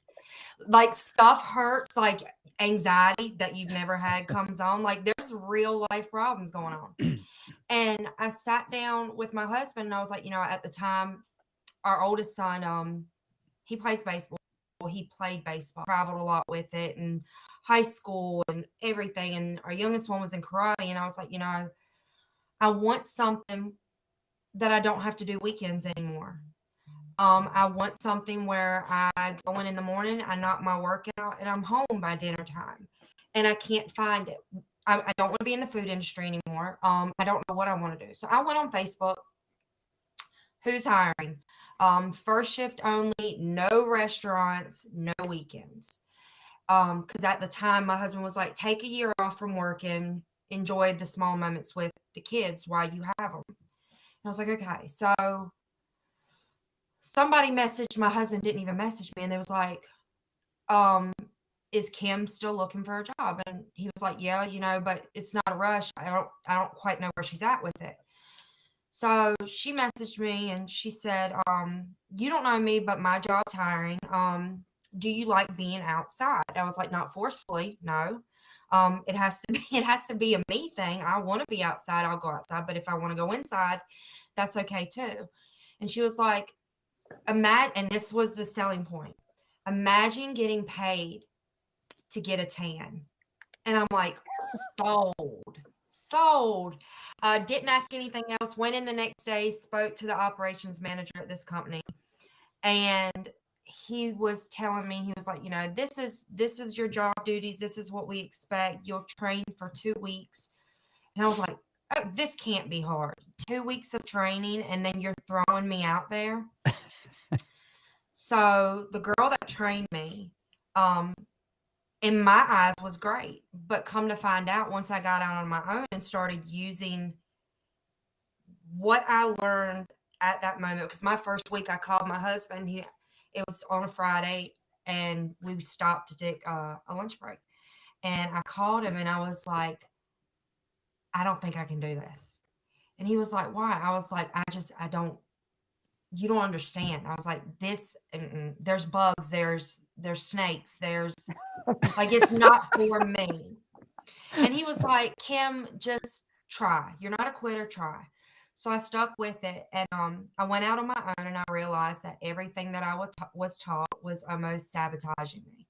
Like stuff hurts, like anxiety that you've never had comes on. Like there's real life problems going on. And I sat down with my husband and I was like, at the time, our oldest son, he plays baseball. He played baseball, traveled a lot with it and high school and everything. And our youngest one was in karate. And I was like, I want something that I don't have to do weekends anymore. I want something where I go in the morning, I knock my work out, and I'm home by dinner time. And I can't find it. I don't want to be in the food industry anymore. I don't know what I want to do. So I went on Facebook. Who's hiring? First shift only, no restaurants, no weekends. Because at the time, my husband was like, take a year off from working, enjoy the small moments with the kids while you have them. And I was like, okay. So somebody messaged my husband, didn't even message me, and they was like, is Kim still looking for a job? And he was like, yeah, but it's not a rush. I don't quite know where she's at with it. So she messaged me and she said, you don't know me, but my job's hiring. Do you like being outside? I was like, not forcefully, no. It has to be a me thing. I want to be outside, I'll go outside. But if I want to go inside, that's okay too. And she was like, and this was the selling point. Imagine getting paid to get a tan. And I'm like, sold. Didn't ask anything else. Went in the next day, spoke to the operations manager at this company. And he was telling me, he was like, this is your job duties. This is what we expect. You'll train for 2 weeks. And I was like, oh, this can't be hard. 2 weeks of training and then you're throwing me out there. So the girl that trained me, in my eyes was great, but come to find out, once I got out on my own and started using what I learned at that moment, because my first week I called my husband, it was on a Friday and we stopped to take a lunch break, and I called him and I was like, I don't think I can do this. And he was like, why? I was like, you don't understand. I was like, there's bugs, there's snakes, there's like, it's not for me. And he was like, Kim, just try. You're not a quitter, try. So I stuck with it. And I went out on my own and I realized that everything that I was taught was almost sabotaging me.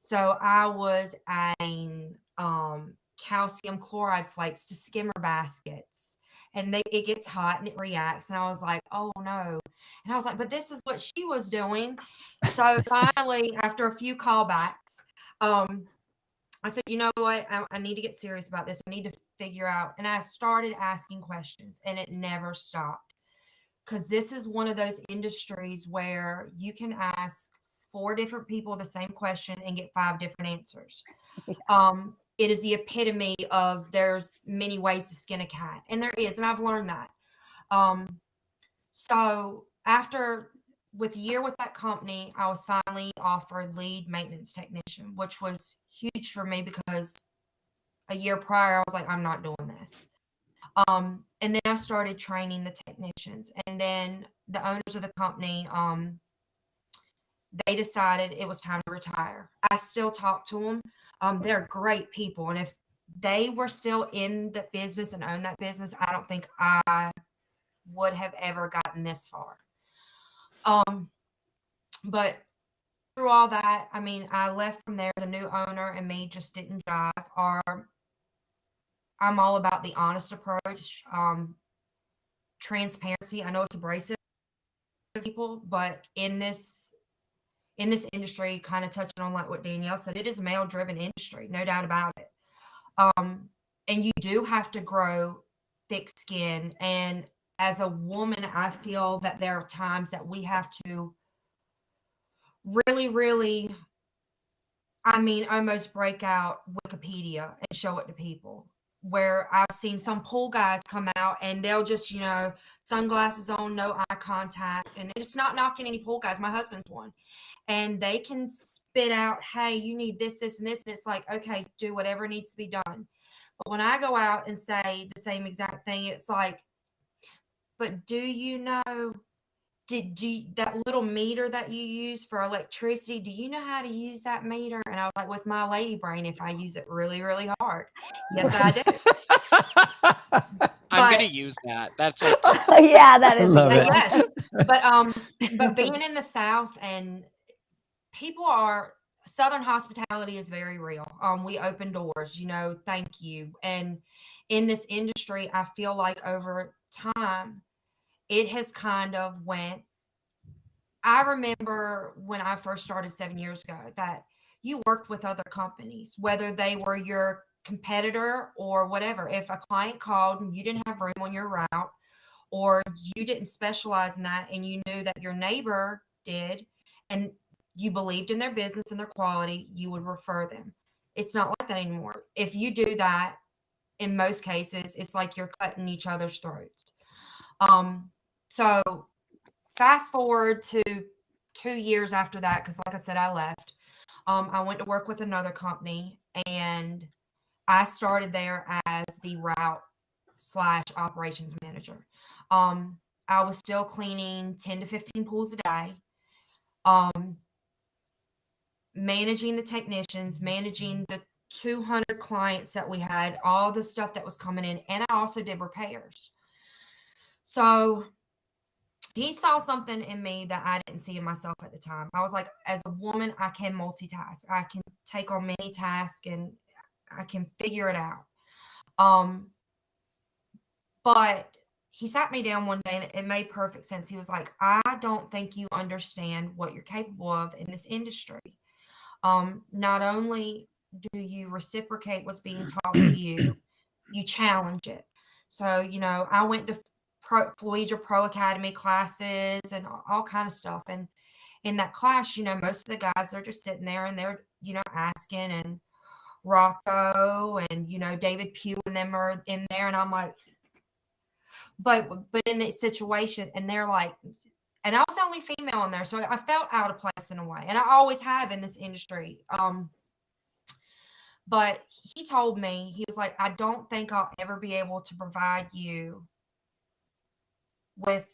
So I was adding calcium chloride flakes to skimmer baskets. And it gets hot and it reacts. And I was like, oh no. And I was like, but this is what she was doing. So finally, after a few callbacks, I said, you know what? I need to get serious about this. I need to figure out. And I started asking questions and it never stopped. Because this is one of those industries where you can ask 4 different people the same question and get 5 different answers. It is the epitome of there's many ways to skin a cat. And there is. And I've learned that. So with a year with that company, I was finally offered lead maintenance technician, which was huge for me because a year prior, I was like, I'm not doing this. And then I started training the technicians, and then the owners of the company, they decided it was time to retire. I still talk to them. They're great people. And if they were still in the business and own that business, I don't think I would have ever gotten this far. But through all that, I mean, I left from there. The new owner and me just didn't jive. I'm all about the honest approach. transparency. I know it's abrasive to people, but in this industry, kind of touching on like what Danielle said, it is a male driven industry, no doubt about it. And you do have to grow thick skin. And as a woman, I feel that there are times that we have to really, really, almost break out Wikipedia and show it to people. Where I've seen some pool guys come out and they'll just, sunglasses on, no eye contact. And it's not knocking any pool guys. My husband's one. And they can spit out, hey, you need this, this, and this. And it's like, okay, do whatever needs to be done. But when I go out and say the same exact thing, it's like, but do you know, that little meter that you use for electricity, do you know how to use that meter? And I was like, with my lady brain, if I use it really, really hard. Yes, I do. I'm going to use that. That's like, Yeah, that I is love a it. good one. Yes. But being in the South and Southern hospitality is very real. We open doors, thank you. And in this industry, I feel like over time, it has kind of went. I remember when I first started 7 years ago that you worked with other companies, whether they were your competitor or whatever. If a client called and you didn't have room on your route, or you didn't specialize in that and you knew that your neighbor did, and you believed in their business and their quality, you would refer them. It's not like that anymore. If you do that, in most cases, it's like you're cutting each other's throats. So fast forward to 2 years after that, because like I said, I left. I went to work with another company, and I started there as the route/operations manager. I was still cleaning 10 to 15 pools a day, managing the technicians, managing the 200 clients that we had, all the stuff that was coming in, and I also did repairs. So he saw something in me that I didn't see in myself at the time. I was like, as a woman, I can multitask. I can take on many tasks and I can figure it out. But he sat me down one day and it made perfect sense. He was like, I don't think you understand what you're capable of in this industry. Not only do you reciprocate what's being taught to you, you challenge it. So, I went to Fluidra Pro Academy classes and all kind of stuff. And in that class, most of the guys, they're just sitting there and they're, asking, and Rocco and, David Pugh and them are in there. And I'm like, but in this situation, and they're like, and I was the only female in there. So I felt out of place in a way. And I always have in this industry. But he told me, he was like, I don't think I'll ever be able to provide you with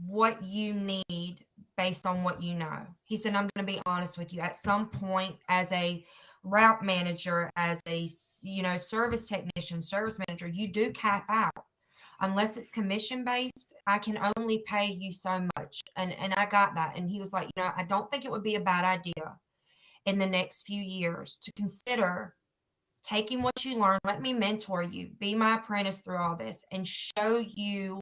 what you need based on what you know. He said, I'm going to be honest with you. At some point, as a route manager, as a, service technician, service manager, you do cap out. Unless it's commission based, I can only pay you so much. And I got that. And he was like, I don't think it would be a bad idea in the next few years to consider taking what you learn. Let me mentor you, be my apprentice through all this, and show you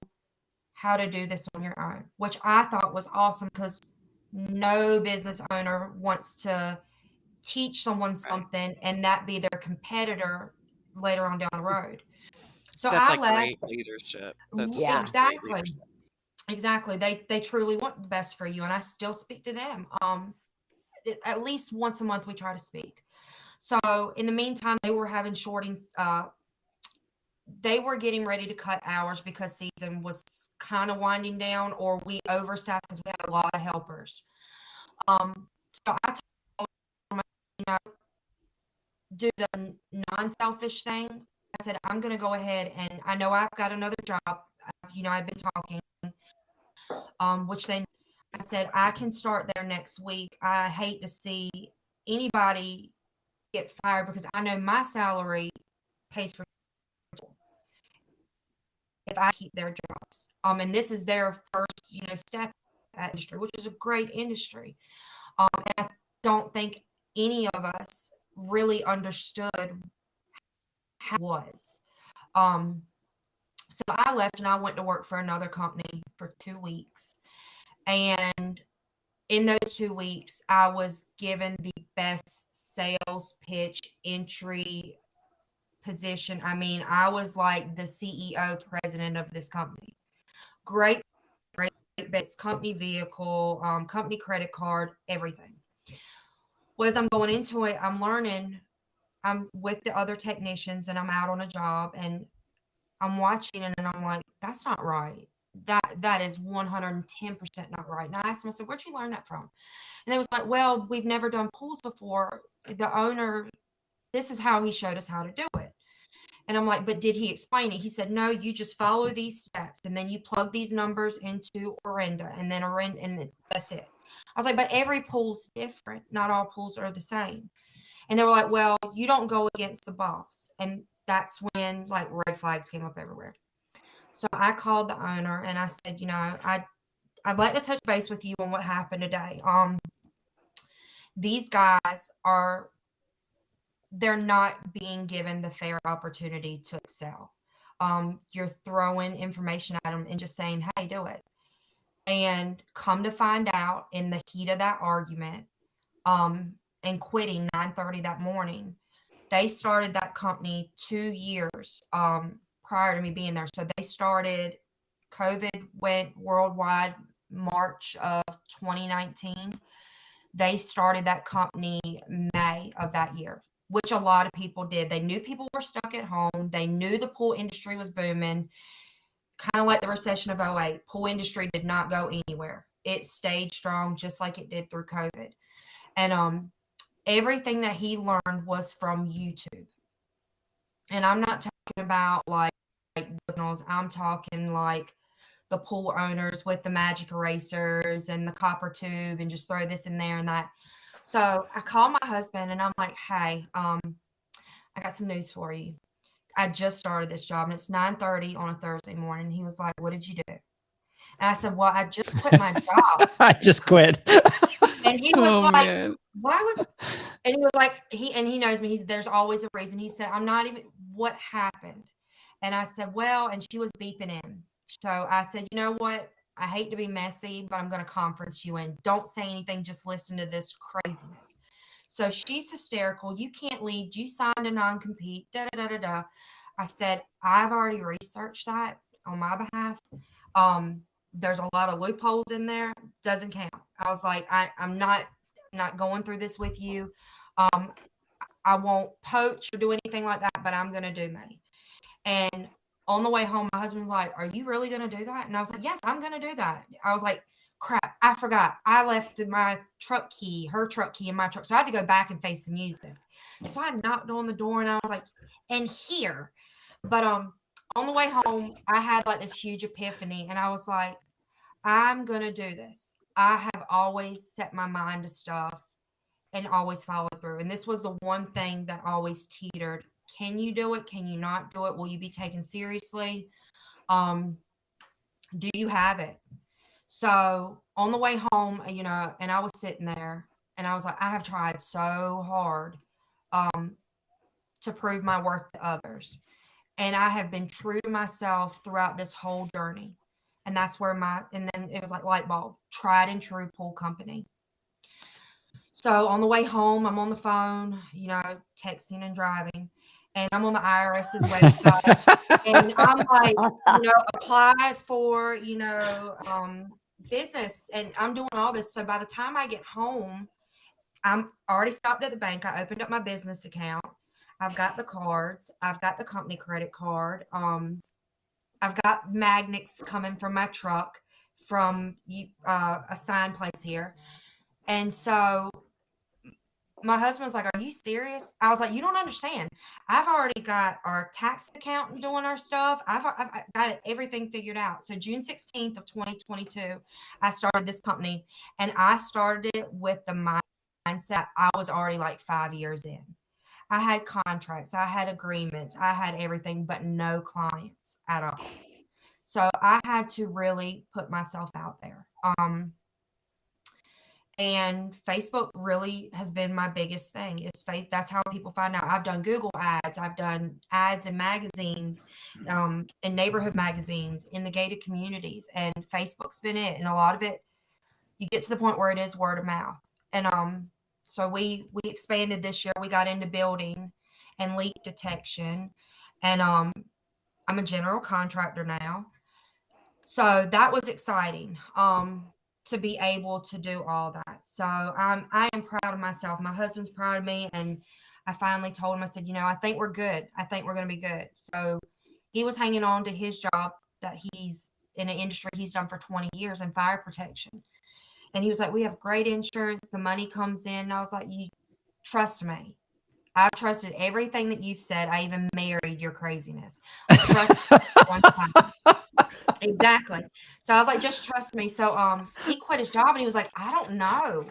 how to do this on your own, which I thought was awesome, because no business owner wants to teach someone something and that be their competitor later on down the road. So that's I like left. great leadership. That's Yeah. such great Exactly. leadership. Exactly. They truly want the best for you. And I still speak to them. At least once a month we try to speak. So in the meantime, they were having shortings. They were getting ready to cut hours because season was kind of winding down, or we overstaffed because we had a lot of helpers. So I told them, do the non-selfish thing. I said, I'm going to go ahead, and I know I've got another job. I've been talking, which then I said, I can start there next week. I hate to see anybody get fired, because I know my salary pays for if I keep their jobs. And this is their first, step at industry, which is a great industry. And I don't think any of us really understood how it was. So I left and I went to work for another company for 2 weeks. And in those 2 weeks, I was given the best sales pitch entry position. I mean, I was like the CEO president of this company. Great, great bits, company vehicle, company credit card, everything. Well, as I'm going into it, I'm learning. I'm with the other technicians and I'm out on a job and I'm watching it and I'm like, that's not right. That is 110% not right. And I asked them, I said, where'd you learn that from? And they was like, well, we've never done pools before. The owner, this is how he showed us how to do it. And I'm like, but did he explain it? He said, no, you just follow these steps and then you plug these numbers into Orenda and then Orenda and then that's it. I was like, but every pool's different. Not all pools are the same. And they were like, well, you don't go against the boss. And that's when like red flags came up everywhere. So I called the owner and I said, I'd like to touch base with you on what happened today. These guys they're not being given the fair opportunity to excel. You're throwing information at them and just saying, hey, do it. And come to find out in the heat of that argument, and quitting 9:30 that morning, they started that company 2 years prior to me being there. So they started, COVID went worldwide March of 2019. They started that company May of that year, which a lot of people did. They knew people were stuck at home. They knew the pool industry was booming, kind of like the recession of '08. Pool industry did not go anywhere. It stayed strong just like it did through COVID. And everything that he learned was from YouTube. And I'm not talking about like I'm talking like the pool owners with the magic erasers and the copper tube and just throw this in there and that. So I call my husband and I'm like, hey, I got some news for you. I just started this job and it's 9:30 on a Thursday morning. He was like, what did you do? And I said, well, I just quit my job. I just quit. And he was Oh, like, man. why would, and he was like, he knows me. There's always a reason. He said, I'm not even, what happened? And I said, well, and she was beeping in. So I said, you know what? I hate to be messy, but I'm going to conference you in. Don't say anything. Just listen to this craziness. So she's hysterical. You can't leave. You signed a non-compete. Da da da da da. I said, I've already researched that on my behalf. There's a lot of loopholes in there. Doesn't count. I was like, I'm not going through this with you. I won't poach or do anything like that, but I'm going to do me. And on the way home, my husband was like, are you really going to do that? And I was like, yes, I'm going to do that. I was like, crap, I forgot. I left my truck key, her truck key in my truck. So I had to go back and face the music. So I knocked on the door and I was like, and here. But on the way home, I had like this huge epiphany and I was like, I'm going to do this. I have always set my mind to stuff and always follow through. And this was the one thing that always teetered. Can you do it? Can you not do it? Will you be taken seriously? Do you have it? So on the way home, and I was sitting there and I was like, I have tried so hard to prove my worth to others. And I have been true to myself throughout this whole journey. And that's where and then it was like light bulb, tried and true pool company. So on the way home, I'm on the phone, texting and driving, and I'm on the IRS's website, and I'm like, apply for, business, and I'm doing all this. So by the time I get home, I'm already stopped at the bank. I opened up my business account. I've got the cards. I've got the company credit card. I've got magnets coming from my truck from a sign place here. And so my husband was like, are you serious? I was like, you don't understand. I've already got our tax accountant doing our stuff. I've got everything figured out. So June 16th of 2022, I started this company and I started it with the mindset. I was already like 5 years in. I had contracts, I had agreements, I had everything, but no clients at all. So I had to really put myself out there. And Facebook really has been my biggest thing. That's how people find out. I've done Google ads. I've done ads in magazines, in neighborhood magazines, in the gated communities, and Facebook's been it. And a lot of it, you get to the point where it is word of mouth. And so we expanded this year. We got into building and leak detection, and I'm a general contractor now. So that was exciting. To be able to do all that. So I am proud of myself. My husband's proud of me. And I finally told him, I said, I think we're good. I think we're going to be good. So he was hanging on to his job that he's in an industry he's done for 20 years in fire protection. And he was like, we have great insurance. The money comes in. And I was like, you trust me. I've trusted everything that you've said. I even married your craziness. Like, trust me one time. Exactly. So I was like, just trust me. So he quit his job and he was like, I don't know.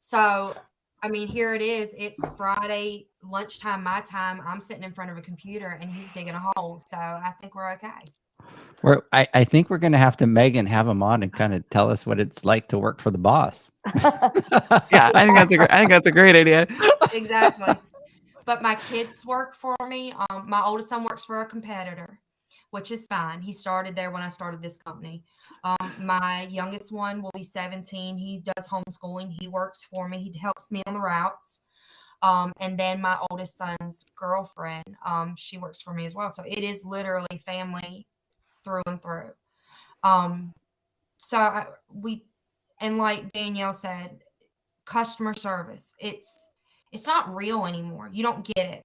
So I mean, here it is. It's Friday lunchtime, my time. I'm sitting in front of a computer and he's digging a hole. So I think we're okay. I think we're going to have to, Megan, have him on and kind of tell us what it's like to work for the boss. Yeah, I think that's a great idea. Exactly. But my kids work for me. My oldest son works for a competitor, which is fine. He started there when I started this company. My youngest one will be 17. He does homeschooling. He works for me. He helps me on the routes. And then my oldest son's girlfriend, she works for me as well. So it is literally family through and through. And like Danielle said, customer service, it's not real anymore. You don't get it.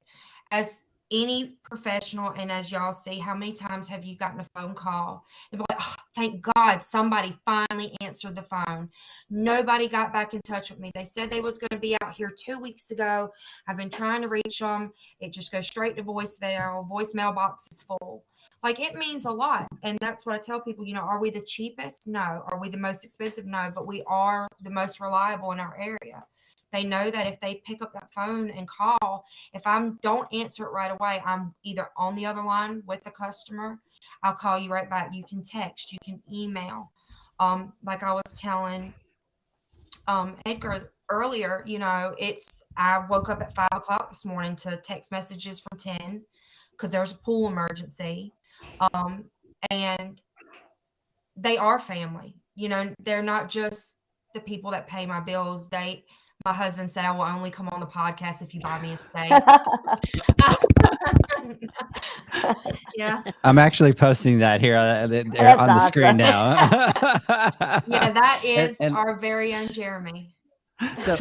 As any professional, and as y'all see, how many times have you gotten a phone call and be like, oh, thank God somebody finally answered the phone. Nobody got back in touch with me. They said they was going to be out here 2 weeks ago. I've been trying to reach them. It just goes straight to voicemail. Voicemail box is full. Like, it means a lot. And that's what I tell people, are we the cheapest? No. Are we the most expensive? No, but we are the most reliable in our area. They know that if they pick up that phone and call, if I don't answer it right away, I'm either on the other line with the customer. I'll call you right back. You can text, you can email. Like I was telling Edgar earlier, I woke up at 5 o'clock this morning to text messages from 10 because there's a pool emergency. And they are family. They're not just the people that pay my bills. My husband said, I will only come on the podcast if you buy me a steak. Yeah. I'm actually posting that here they're That's on the screen awesome. now. Yeah, that is And- our very own Jeremy. So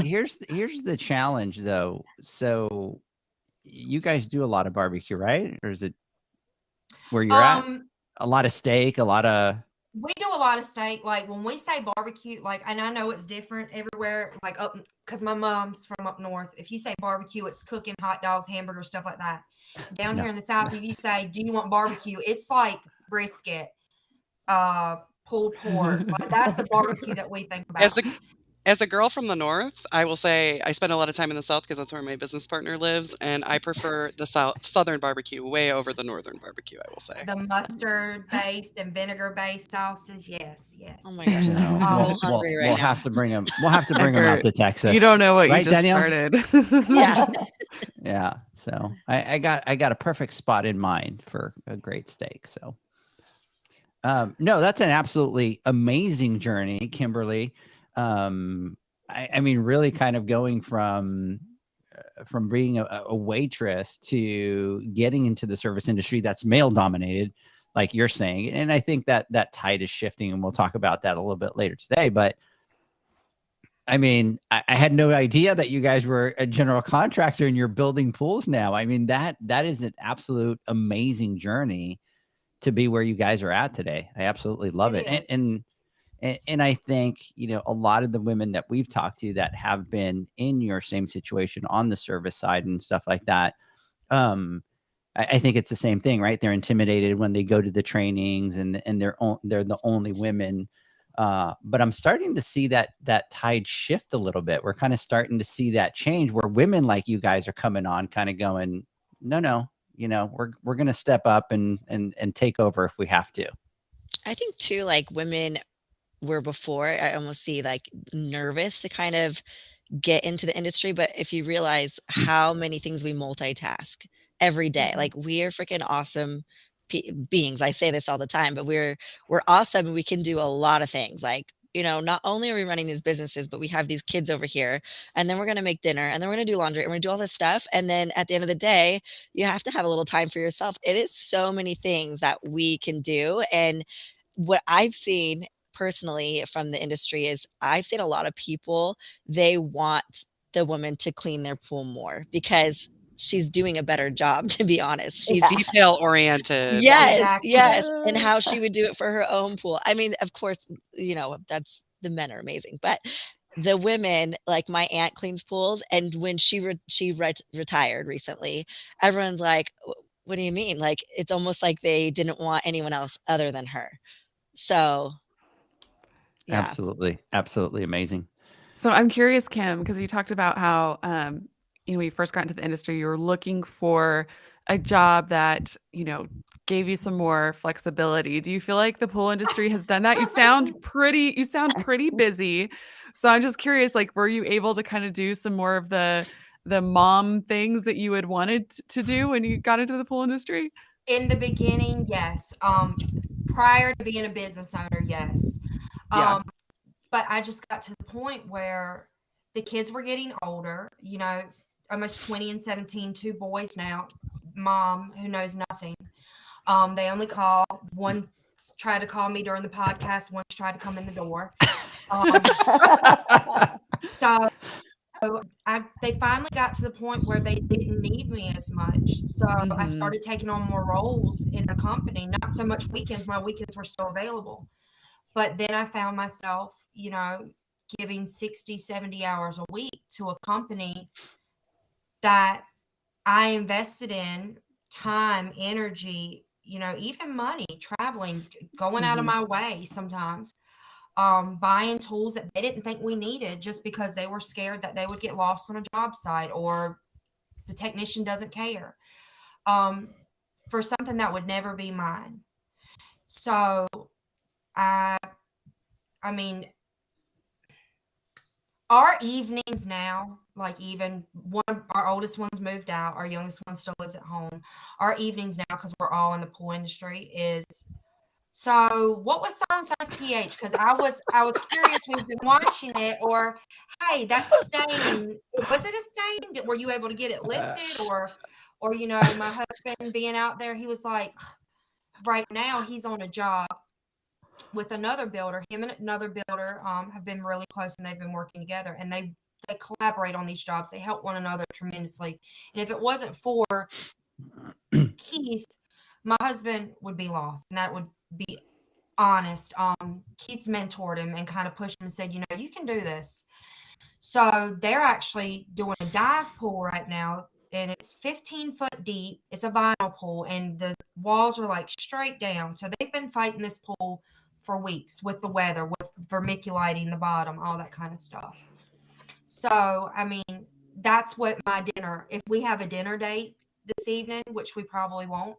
here's the challenge though. So you guys do a lot of barbecue, right? Or is it where you're at? A lot of steak, a lot of. We do a lot of steak. Like when we say barbecue, and I know it's different everywhere, like up, because my mom's from up north. If you say barbecue, it's cooking hot dogs, hamburgers, stuff like that. Down here in the South, if you say, do you want barbecue? It's like brisket, pulled pork. Like that's the barbecue that we think about. As a girl from the North, I will say I spend a lot of time in the South because that's where my business partner lives, and I prefer the Southern barbecue way over the Northern barbecue, I will say. The mustard-based and vinegar-based sauces, yes. Oh my gosh, I'm so hungry right now. We'll have to bring them out to Texas. You don't know what right, you just Danielle? started. Yeah. Yeah. So I got a perfect spot in mind for a great steak. So no, that's an absolutely amazing journey, Kimberly. I mean, really kind of going from being a waitress to getting into the service industry that's male dominated, like you're saying. And I think that tide is shifting, and we'll talk about that a little bit later today. But I mean, I had no idea that you guys were a general contractor and you're building pools now. I mean, that is an absolute amazing journey to be where you guys are at today. I absolutely love it. And I think, a lot of the women that we've talked to that have been in your same situation on the service side and stuff like that, I think it's the same thing, right? They're intimidated when they go to the trainings and they're the only women. But I'm starting to see that tide shift a little bit. We're kind of starting to see that change where women like you guys are coming on, kind of going, no, we're going to step up and take over if we have to. I think too, like women were before. I almost see like nervous to kind of get into the industry, but if you realize how many things we multitask every day, like we are freaking awesome beings. I say this all the time, but we're awesome and we can do a lot of things. Like, you know, not only are we running these businesses, but we have these kids over here, and then we're going to make dinner, and then we're going to do laundry, and we're going to do all this stuff, and then at the end of the day, you have to have a little time for yourself. It is so many things that we can do, and what I've seen personally from the industry is I've seen a lot of people, they want the woman to clean their pool more because she's doing a better job, to be honest. She's Detail oriented. yes, Exactly. yes, and how she would do it for her own pool. I mean, of course, you know, that's the men are amazing, but the women, like my aunt cleans pools, and when she retired recently, everyone's like, what do you mean? Like, it's almost like they didn't want anyone else other than her. So, yeah. Absolutely. Absolutely amazing. So I'm curious, Kim, because you talked about how, you know, when you first got into the industry, you were looking for a job that, you know, gave you some more flexibility. Do you feel like the pool industry has done that? You sound pretty busy. So I'm just curious, like, were you able to kind of do some more of the mom things that you had wanted to do when you got into the pool industry? In the beginning, yes. Prior to being a business owner, yes. Yeah. But I just got to the point where the kids were getting older, you know, almost 20 and 17, two boys now, mom who knows nothing. They only call, one tried to call me during the podcast, one tried to come in the door. So they finally got to the point where they didn't need me as much. So I started taking on more roles in the company, not so much weekends. My weekends were still available. But then I found myself, you know, giving 60, 70 hours a week to a company that I invested in time, energy, you know, even money, traveling, going out of my way sometimes, buying tools that they didn't think we needed just because they were scared that they would get lost on a job site or the technician doesn't care, for something that would never be mine. So I mean, our evenings now, like even one of our oldest ones moved out, our youngest one still lives at home. Our evenings now, because we're all in the pool industry, is so what was so and so's pH? Because I was curious. We've been watching it, or hey, that's a stain. Was it a stain? Were you able to get it lifted, or you know, my husband being out there, he was like, right now he's on a job with another builder. Him and another builder have been really close, and they've been working together, and they collaborate on these jobs. They help one another tremendously. And if it wasn't for Keith, my husband would be lost, and that would be honest. Keith's mentored him and kind of pushed him and said, you know, you can do this. So they're actually doing a dive pool right now, and it's 15 foot deep. It's a vinyl pool, and the walls are like straight down. So they've been fighting this pool for weeks with the weather, with vermiculating the bottom, all that kind of stuff. So, I mean, that's what my dinner, if we have a dinner date this evening, which we probably won't,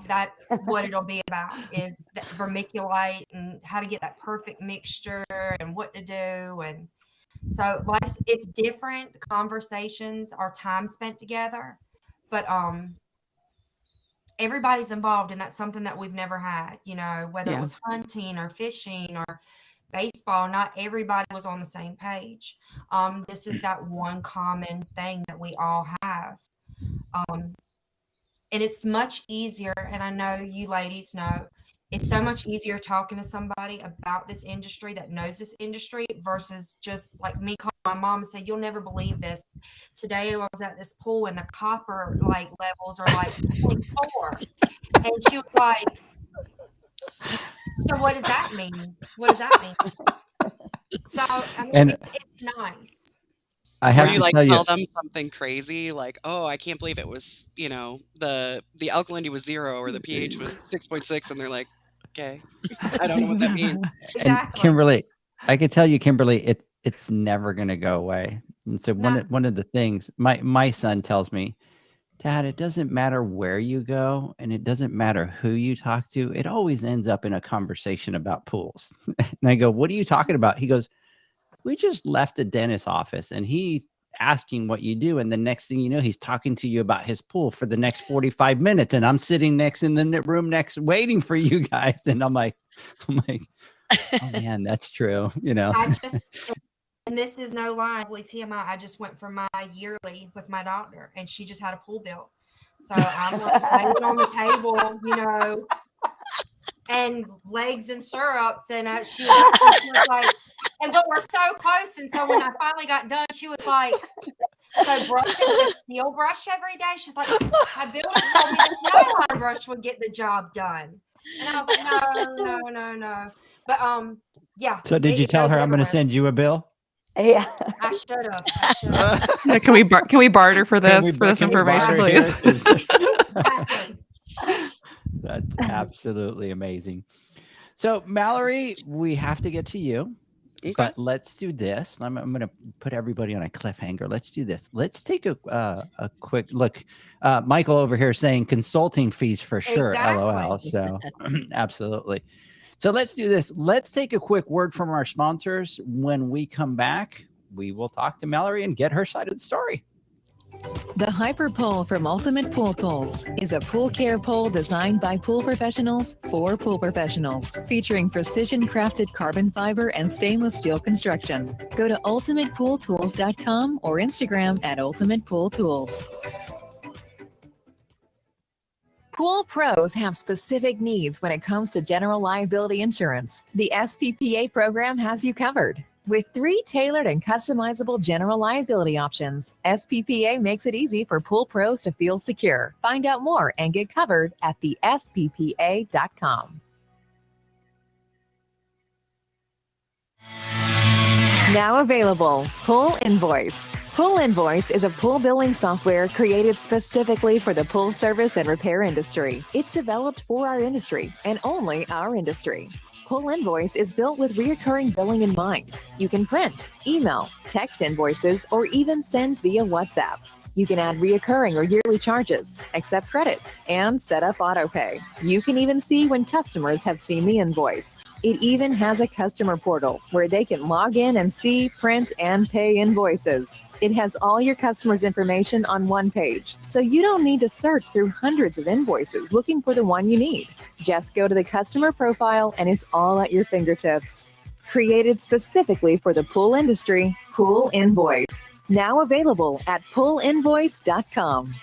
that's what it'll be about, is that vermiculite and how to get that perfect mixture and what to do. And so it's different conversations, our time spent together, but everybody's involved, and that's something that we've never had, you know, whether it was hunting or fishing or baseball, not everybody was on the same page. This is that one common thing that we all have. And it's much easier, and I know you ladies know, it's so much easier talking to somebody about this industry that knows this industry versus just like me calling my mom and say, you'll never believe this. Today I was at this pool and the copper like levels are like 24. And she was like, so what does that mean? What does that mean? So I mean, it's nice. I have Or you to like tell you, tell them something crazy, like, "Oh, I can't believe it was, you know, the alkalinity was 0 or the pH was 6.6," and they're like, "Okay, I don't know what that means." and Exactly. Kimberly, I can tell you, Kimberly, it's never going to go away. And so one No. one of the things my son tells me Dad, it doesn't matter where you go and it doesn't matter who you talk to. It always ends up in a conversation about pools. And I go, what are you talking about? He goes, we just left the dentist's office and he's asking what you do. And the next thing you know, he's talking to you about his pool for the next 45 minutes. And I'm sitting next in the room next waiting for you guys. And I'm like, oh man, that's true. You know, and this is no lie, TMI. I just went for my yearly with my doctor, and she just had a pool bill. So I'm like laying on the table, you know, and legs and syrups, and she was like, but we're so close. And so when I finally got done, she was like, so brushing the steel brush every day. She's like, my builder told me the nylon brush would get the job done. And I was like, no. But yeah. So did you tell her I'm going to send you a bill? Yeah. I should have. Yeah, can we barter for this information, please? Exactly. That's absolutely amazing. So Mallory, we have to get to you. Okay. But let's do this. I'm going to put everybody on a cliffhanger. Let's do this. Let's take a quick look. Michael over here saying consulting fees for sure. Exactly. LOL. So absolutely. So let's do this. Let's take a quick word from our sponsors. When we come back, we will talk to Mallory and get her side of the story. The Hyper Pole from Ultimate Pool Tools is a pool care pole designed by pool professionals for pool professionals, featuring precision crafted carbon fiber and stainless steel construction. Go to ultimatepooltools.com or Instagram at Ultimate Pool Tools. Pool pros have specific needs when it comes to general liability insurance. The SPPA program has you covered. With 3 tailored and customizable general liability options, SPPA makes it easy for pool pros to feel secure. Find out more and get covered at thesppa.com. Now available, Pool Invoice. Pool Invoice is a pool billing software created specifically for the pool service and repair industry. It's developed for our industry and only our industry. Pool Invoice is built with recurring billing in mind. You can print, email, text invoices, or even send via WhatsApp. You can add reoccurring or yearly charges, accept credits, and set up autopay. You can even see when customers have seen the invoice. It even has a customer portal where they can log in and see, print, and pay invoices. It has all your customers' information on one page, so you don't need to search through hundreds of invoices looking for the one you need. Just go to the customer profile and it's all at your fingertips. Created specifically for the pool industry, Pool Invoice. Now available at poolinvoice.com.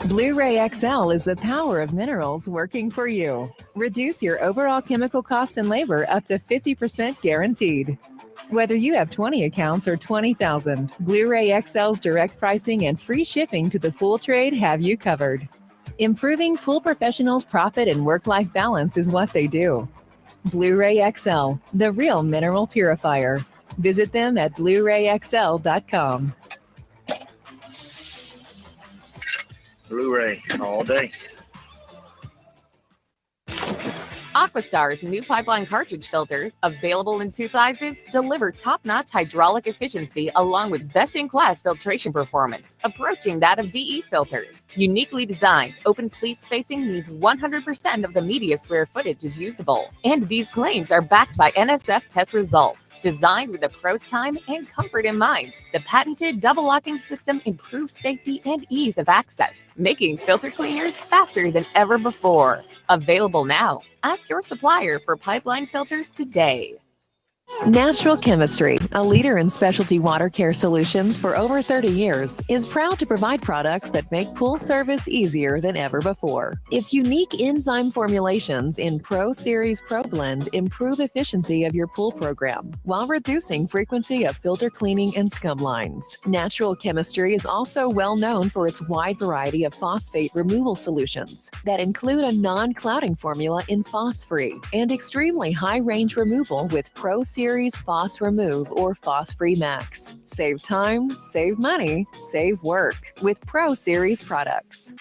Blu-ray XL is the power of minerals working for you. Reduce your overall chemical costs and labor up to 50% guaranteed. Whether you have 20 accounts or 20,000, Blu-ray XL's direct pricing and free shipping to the pool trade have you covered. Improving pool professionals' profit and work-life balance is what they do. Blu-ray XL, the real mineral purifier. Visit them at BluRayXL.com. Blu-ray all day. Aquastar's new pipeline cartridge filters, available in 2 sizes, deliver top-notch hydraulic efficiency along with best-in-class filtration performance, approaching that of DE filters. Uniquely designed, open pleat spacing means 100% of the media square footage is usable. And these claims are backed by NSF test results. Designed with the pro's time and comfort in mind, the patented double locking system improves safety and ease of access, making filter cleaners faster than ever before. Available now. Ask your supplier for pipeline filters today. Natural Chemistry, a leader in specialty water care solutions for over 30 years, is proud to provide products that make pool service easier than ever before. Its unique enzyme formulations in Pro Series Pro Blend improve efficiency of your pool program while reducing frequency of filter cleaning and scum lines. Natural Chemistry is also well known for its wide variety of phosphate removal solutions that include a non-clouding formula in Phos-Free and extremely high range removal with Pro Series Phos Remove or Phos Free Max. Save time, save money, save work with Pro Series products.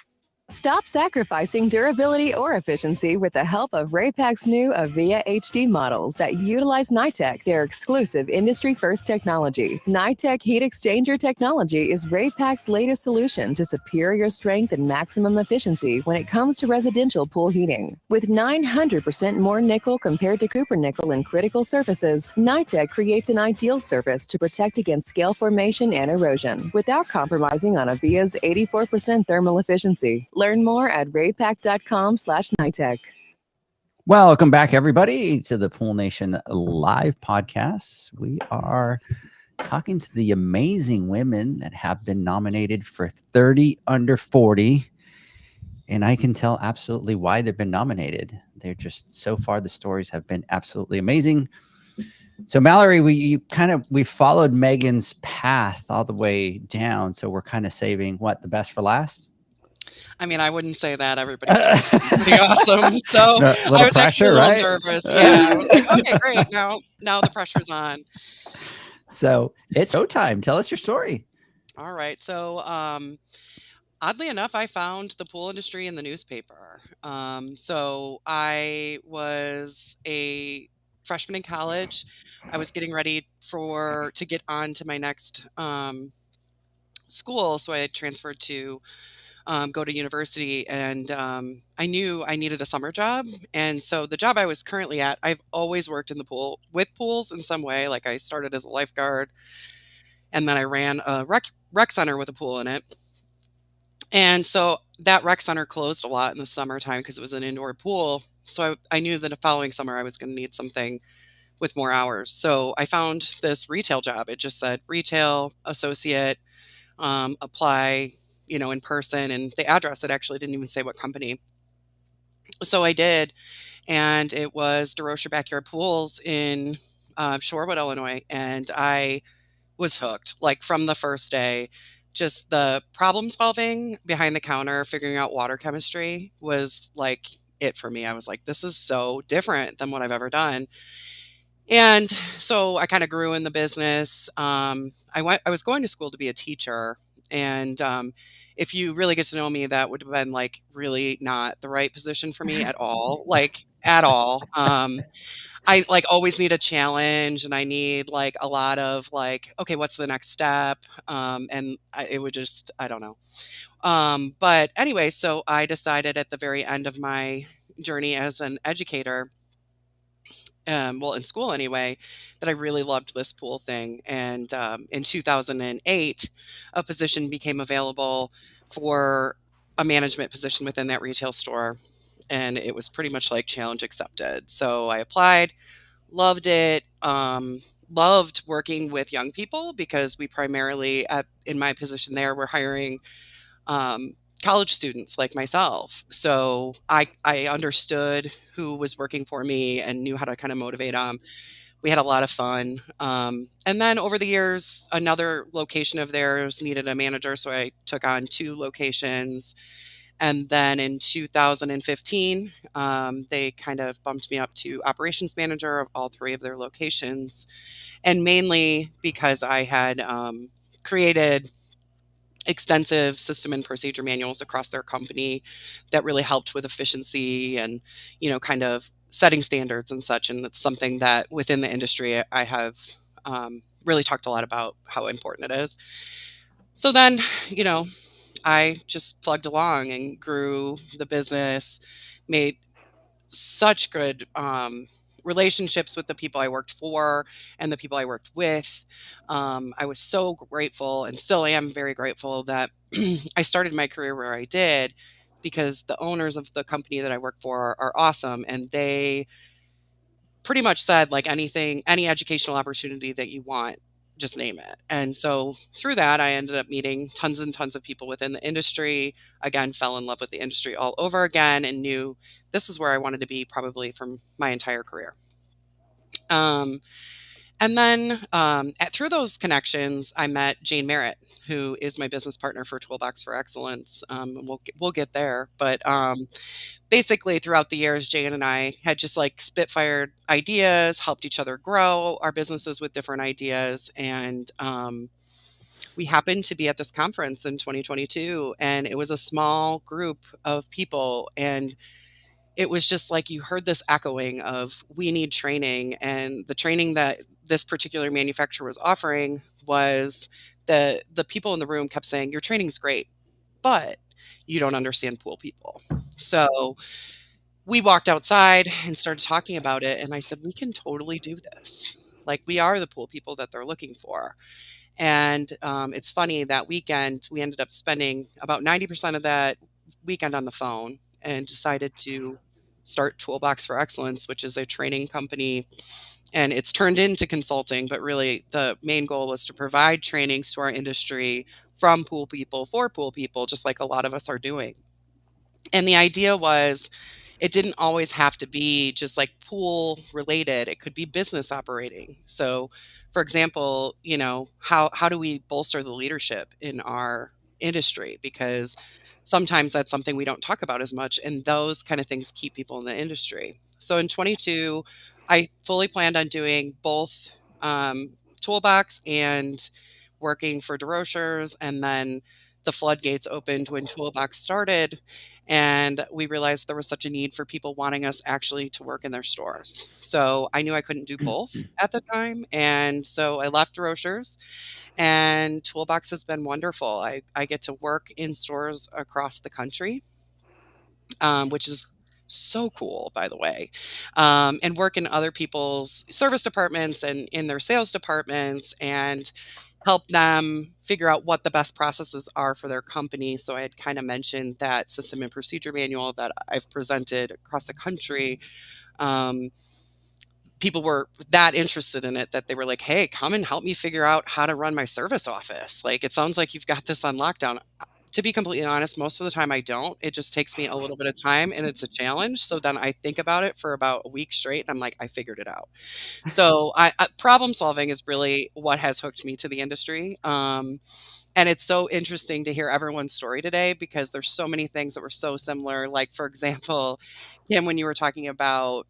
Stop sacrificing durability or efficiency with the help of Raypak's new Avia HD models that utilize NITEC, their exclusive industry-first technology. NITEC heat exchanger technology is Raypak's latest solution to superior strength and maximum efficiency when it comes to residential pool heating. With 900% more nickel compared to copper nickel in critical surfaces, NITEC creates an ideal surface to protect against scale formation and erosion without compromising on Avia's 84% thermal efficiency. Learn more at raypack.com/NITEC. Welcome back, everybody, to the Pool Nation live podcast. We are talking to the amazing women that have been nominated for 30 Under 40. And I can tell absolutely why they've been nominated. They're just, so far, the stories have been absolutely amazing. So Mallory, we followed Megan's path all the way down. So we're kind of saving the best for last. I mean, I wouldn't say that. Everybody's pretty awesome. So No, I was actually a little right? nervous. Yeah. I was like, okay, great. Now the pressure's on. So it's showtime. Tell us your story. All right. So oddly enough, I found the pool industry in the newspaper. So I was a freshman in college. I was getting ready to get on to my next school. So I had transferred to go to university, and I knew I needed a summer job. And so the job I was currently at, I've always worked in the pool with pools in some way. Like I started as a lifeguard, and then I ran a rec center with a pool in it. And so that rec center closed a lot in the summertime because it was an indoor pool. So I knew that the following summer I was going to need something with more hours. So I found this retail job. It just said retail associate, apply, in person. And the address, it actually didn't even say what company. So I did. And it was DeRocher Backyard Pools in Shorewood, Illinois. And I was hooked, like from the first day. Just the problem solving behind the counter, figuring out water chemistry was like it for me. I was like, this is so different than what I've ever done. And so I kind of grew in the business. I was going to school to be a teacher. And if you really get to know me, that would have been like really not the right position for me at all, like at all. I like always need a challenge, and I need like a lot of like, okay, what's the next step? It would just, I don't know. But anyway, so I decided at the very end of my journey as an educator, in school anyway, that I really loved this pool thing. And in 2008, a position became available for a management position within that retail store. And it was pretty much like challenge accepted. So I applied, loved it, loved working with young people because we primarily, in my position there, were hiring college students like myself. So I understood who was working for me and knew how to kind of motivate them. We had a lot of fun. And then over the years, another location of theirs needed a manager. So I took on 2 locations. And then in 2015, they kind of bumped me up to operations manager of all 3 of their locations. And mainly because I had created extensive system and procedure manuals across their company that really helped with efficiency and, kind of setting standards and such. And it's something that within the industry, I have really talked a lot about how important it is. So then, I just plugged along and grew the business, made such good relationships with the people I worked for and the people I worked with. I was so grateful and still am very grateful that I started my career where I did, because the owners of the company that I work for are awesome. And they pretty much said, like, any educational opportunity that you want, just name it. And so through that, I ended up meeting tons and tons of people within the industry. Again, fell in love with the industry all over again and knew this is where I wanted to be probably from my entire career. And then through those connections, I met Jane Merritt, who is my business partner for Toolbox for Excellence. We'll get there. But basically, throughout the years, Jane and I had just like spitfired ideas, helped each other grow our businesses with different ideas. And we happened to be at this conference in 2022, and it was a small group of people, and it was just like you heard this echoing of we need training, and the training that this particular manufacturer was offering was the people in the room kept saying your training's great, but you don't understand pool people. So we walked outside and started talking about it, and I said we can totally do this. Like, we are the pool people that they're looking for. And it's funny, that weekend we ended up spending about 90% of that weekend on the phone, and decided to start Toolbox for Excellence, which is a training company, and it's turned into consulting, but really the main goal was to provide trainings to our industry from pool people for pool people, just like a lot of us are doing. And the idea was, it didn't always have to be just like pool related. It could be business operating. So, for example, how do we bolster the leadership in our industry? Because sometimes that's something we don't talk about as much, and those kind of things keep people in the industry. So in 22, I fully planned on doing both, Toolbox and working for DeRochers, and then the floodgates opened when Toolbox started, and we realized there was such a need for people wanting us actually to work in their stores. So I knew I couldn't do both at the time, and so I left DeRochers, and Toolbox has been wonderful. I get to work in stores across the country, which is so cool, by the way, and work in other people's service departments and in their sales departments, and help them figure out what the best processes are for their company. So I had kind of mentioned that system and procedure manual that I've presented across the country. Um, People were that interested in it that they were like, "Hey, come and help me figure out how to run my service office. Like, it sounds like you've got this on lockdown." To be completely honest, most of the time I don't. It just takes me a little bit of time, and it's a challenge. So then I think about it for about a week straight, and I'm like, I figured it out. So problem solving is really what has hooked me to the industry. And it's so interesting to hear everyone's story today, because there's so many things that were so similar. Like, for example, Kim, when you were talking about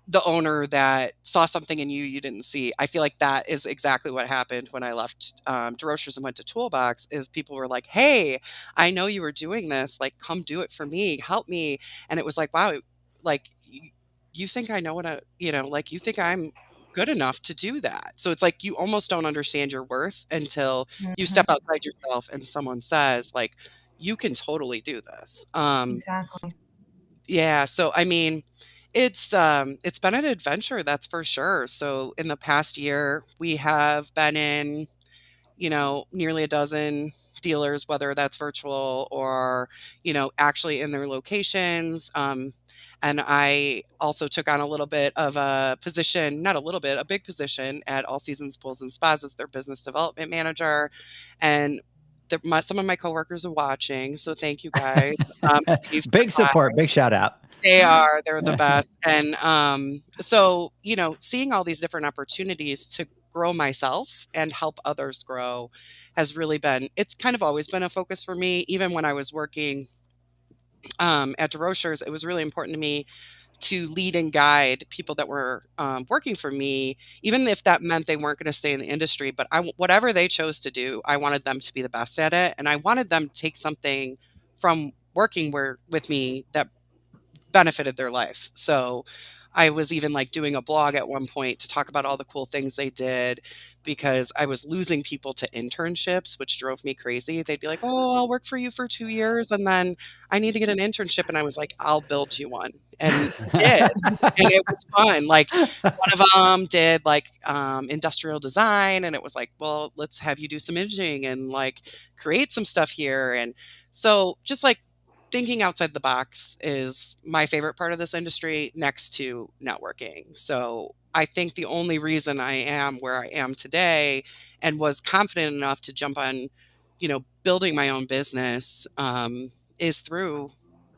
the owner that saw something in you didn't see, I feel like that is exactly what happened when I left DeRochers and went to Toolbox. Is people were like, "Hey, I know you were doing this. Like, come do it for me. Help me." And it was like, wow, like you think I know what like, you think I'm good enough to do that. So it's like you almost don't understand your worth until you Mhm. step outside yourself and someone says, like, you can totally do this. Exactly. Yeah, so I mean, it's been an adventure, that's for sure. So in the past year, we have been in, nearly a dozen dealers, whether that's virtual or, actually in their locations. And I also took on a little bit of a position, not a little bit, a big position at All Seasons Pools and Spas as their business development manager. And some of my coworkers are watching, so thank you guys. Steve, Big support, big shout out. they're the best. And so, seeing all these different opportunities to grow myself and help others grow has really been, it's kind of always been a focus for me. Even when I was working at DeRochers, it was really important to me to lead and guide people that were working for me, even if that meant they weren't going to stay in the industry. But whatever they chose to do, I wanted them to be the best at it. And I wanted them to take something from working with me that benefited their life. So I was even like doing a blog at one point to talk about all the cool things they did, because I was losing people to internships, which drove me crazy. They'd be like, "Oh, I'll work for you for 2 years and then I need to get an internship." And I was like, "I'll build you one." And I did. And it was fun. Like, one of them did like industrial design, and it was like, "Well, let's have you do some imaging and like create some stuff here." And so just like thinking outside the box is my favorite part of this industry, next to networking. So I think the only reason I am where I am today and was confident enough to jump on, building my own business, is through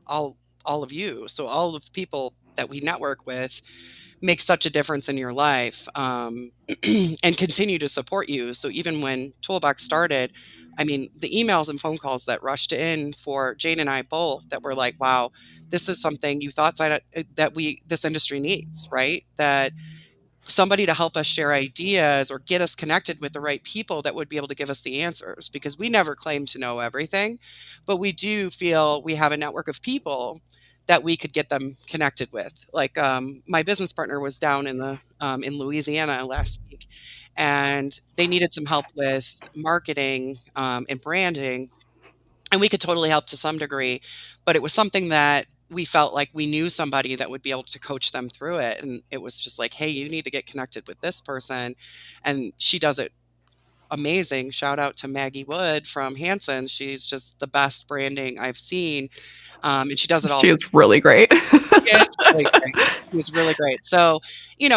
all all of you. So all of the people that we network with make such a difference in your life, and continue to support you. So even when Toolbox started, I mean, the emails and phone calls that rushed in for Jane and I both, that were like, "Wow, this is something you thought that this industry needs, right?" That somebody to help us share ideas or get us connected with the right people that would be able to give us the answers, because we never claim to know everything, but we do feel we have a network of people that we could get them connected with. Like my business partner was down in Louisiana last week, and they needed some help with marketing and branding, and we could totally help to some degree, but it was something that we felt like we knew somebody that would be able to coach them through it. And it was just like, hey, you need to get connected with this person. And she does it amazing. Shout out to Maggie Wood from Hanson. She's just the best branding I've seen. And she does it all. She is really great. It's really great. It's really great. So,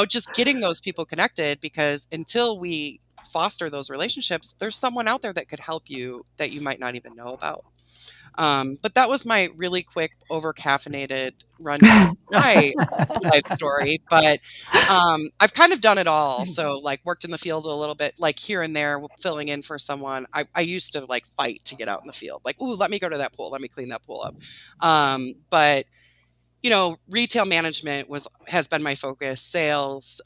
just getting those people connected, because until we foster those relationships, there's someone out there that could help you that you might not even know about. But that was my really quick, over caffeinated rundown of my life story. But I've kind of done it all. So, like, worked in the field a little bit, like here and there, filling in for someone. I used to like fight to get out in the field, like, ooh, let me go to that pool, let me clean that pool up. But retail management has been my focus. Sales.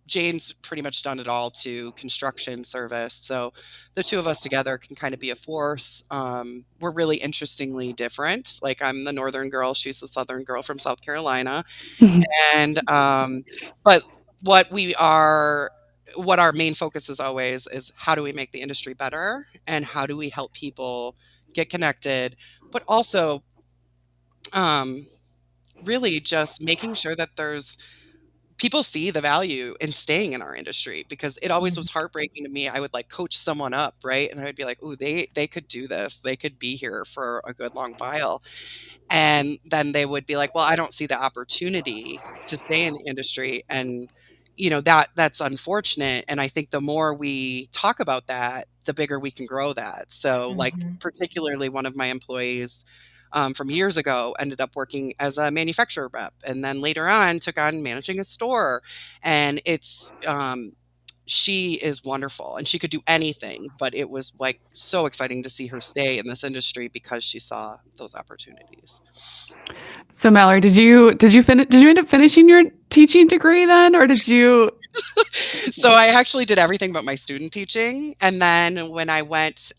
Jane's pretty much done it all, to construction, service. So the two of us together can kind of be a force. We're really interestingly different. Like, I'm the northern girl, she's the southern girl from South Carolina. And but what our main focus is always is, how do we make the industry better, and how do we help people get connected, but also really just making sure that people see the value in staying in our industry, because it always was heartbreaking to me. I would like coach someone up, right? And I would be like, "Ooh, they could do this. They could be here for a good long while." And then they would be like, "Well, I don't see the opportunity to stay in the industry." And that's unfortunate. And I think the more we talk about that, the bigger we can grow that. So, like, particularly one of my employees from years ago ended up working as a manufacturer rep, and then later on took on managing a store. And she is wonderful, and she could do anything, but it was like so exciting to see her stay in this industry because she saw those opportunities. So Mallory, did you end up finishing your teaching degree then, or did you? So I actually did everything but my student teaching. And then when I went,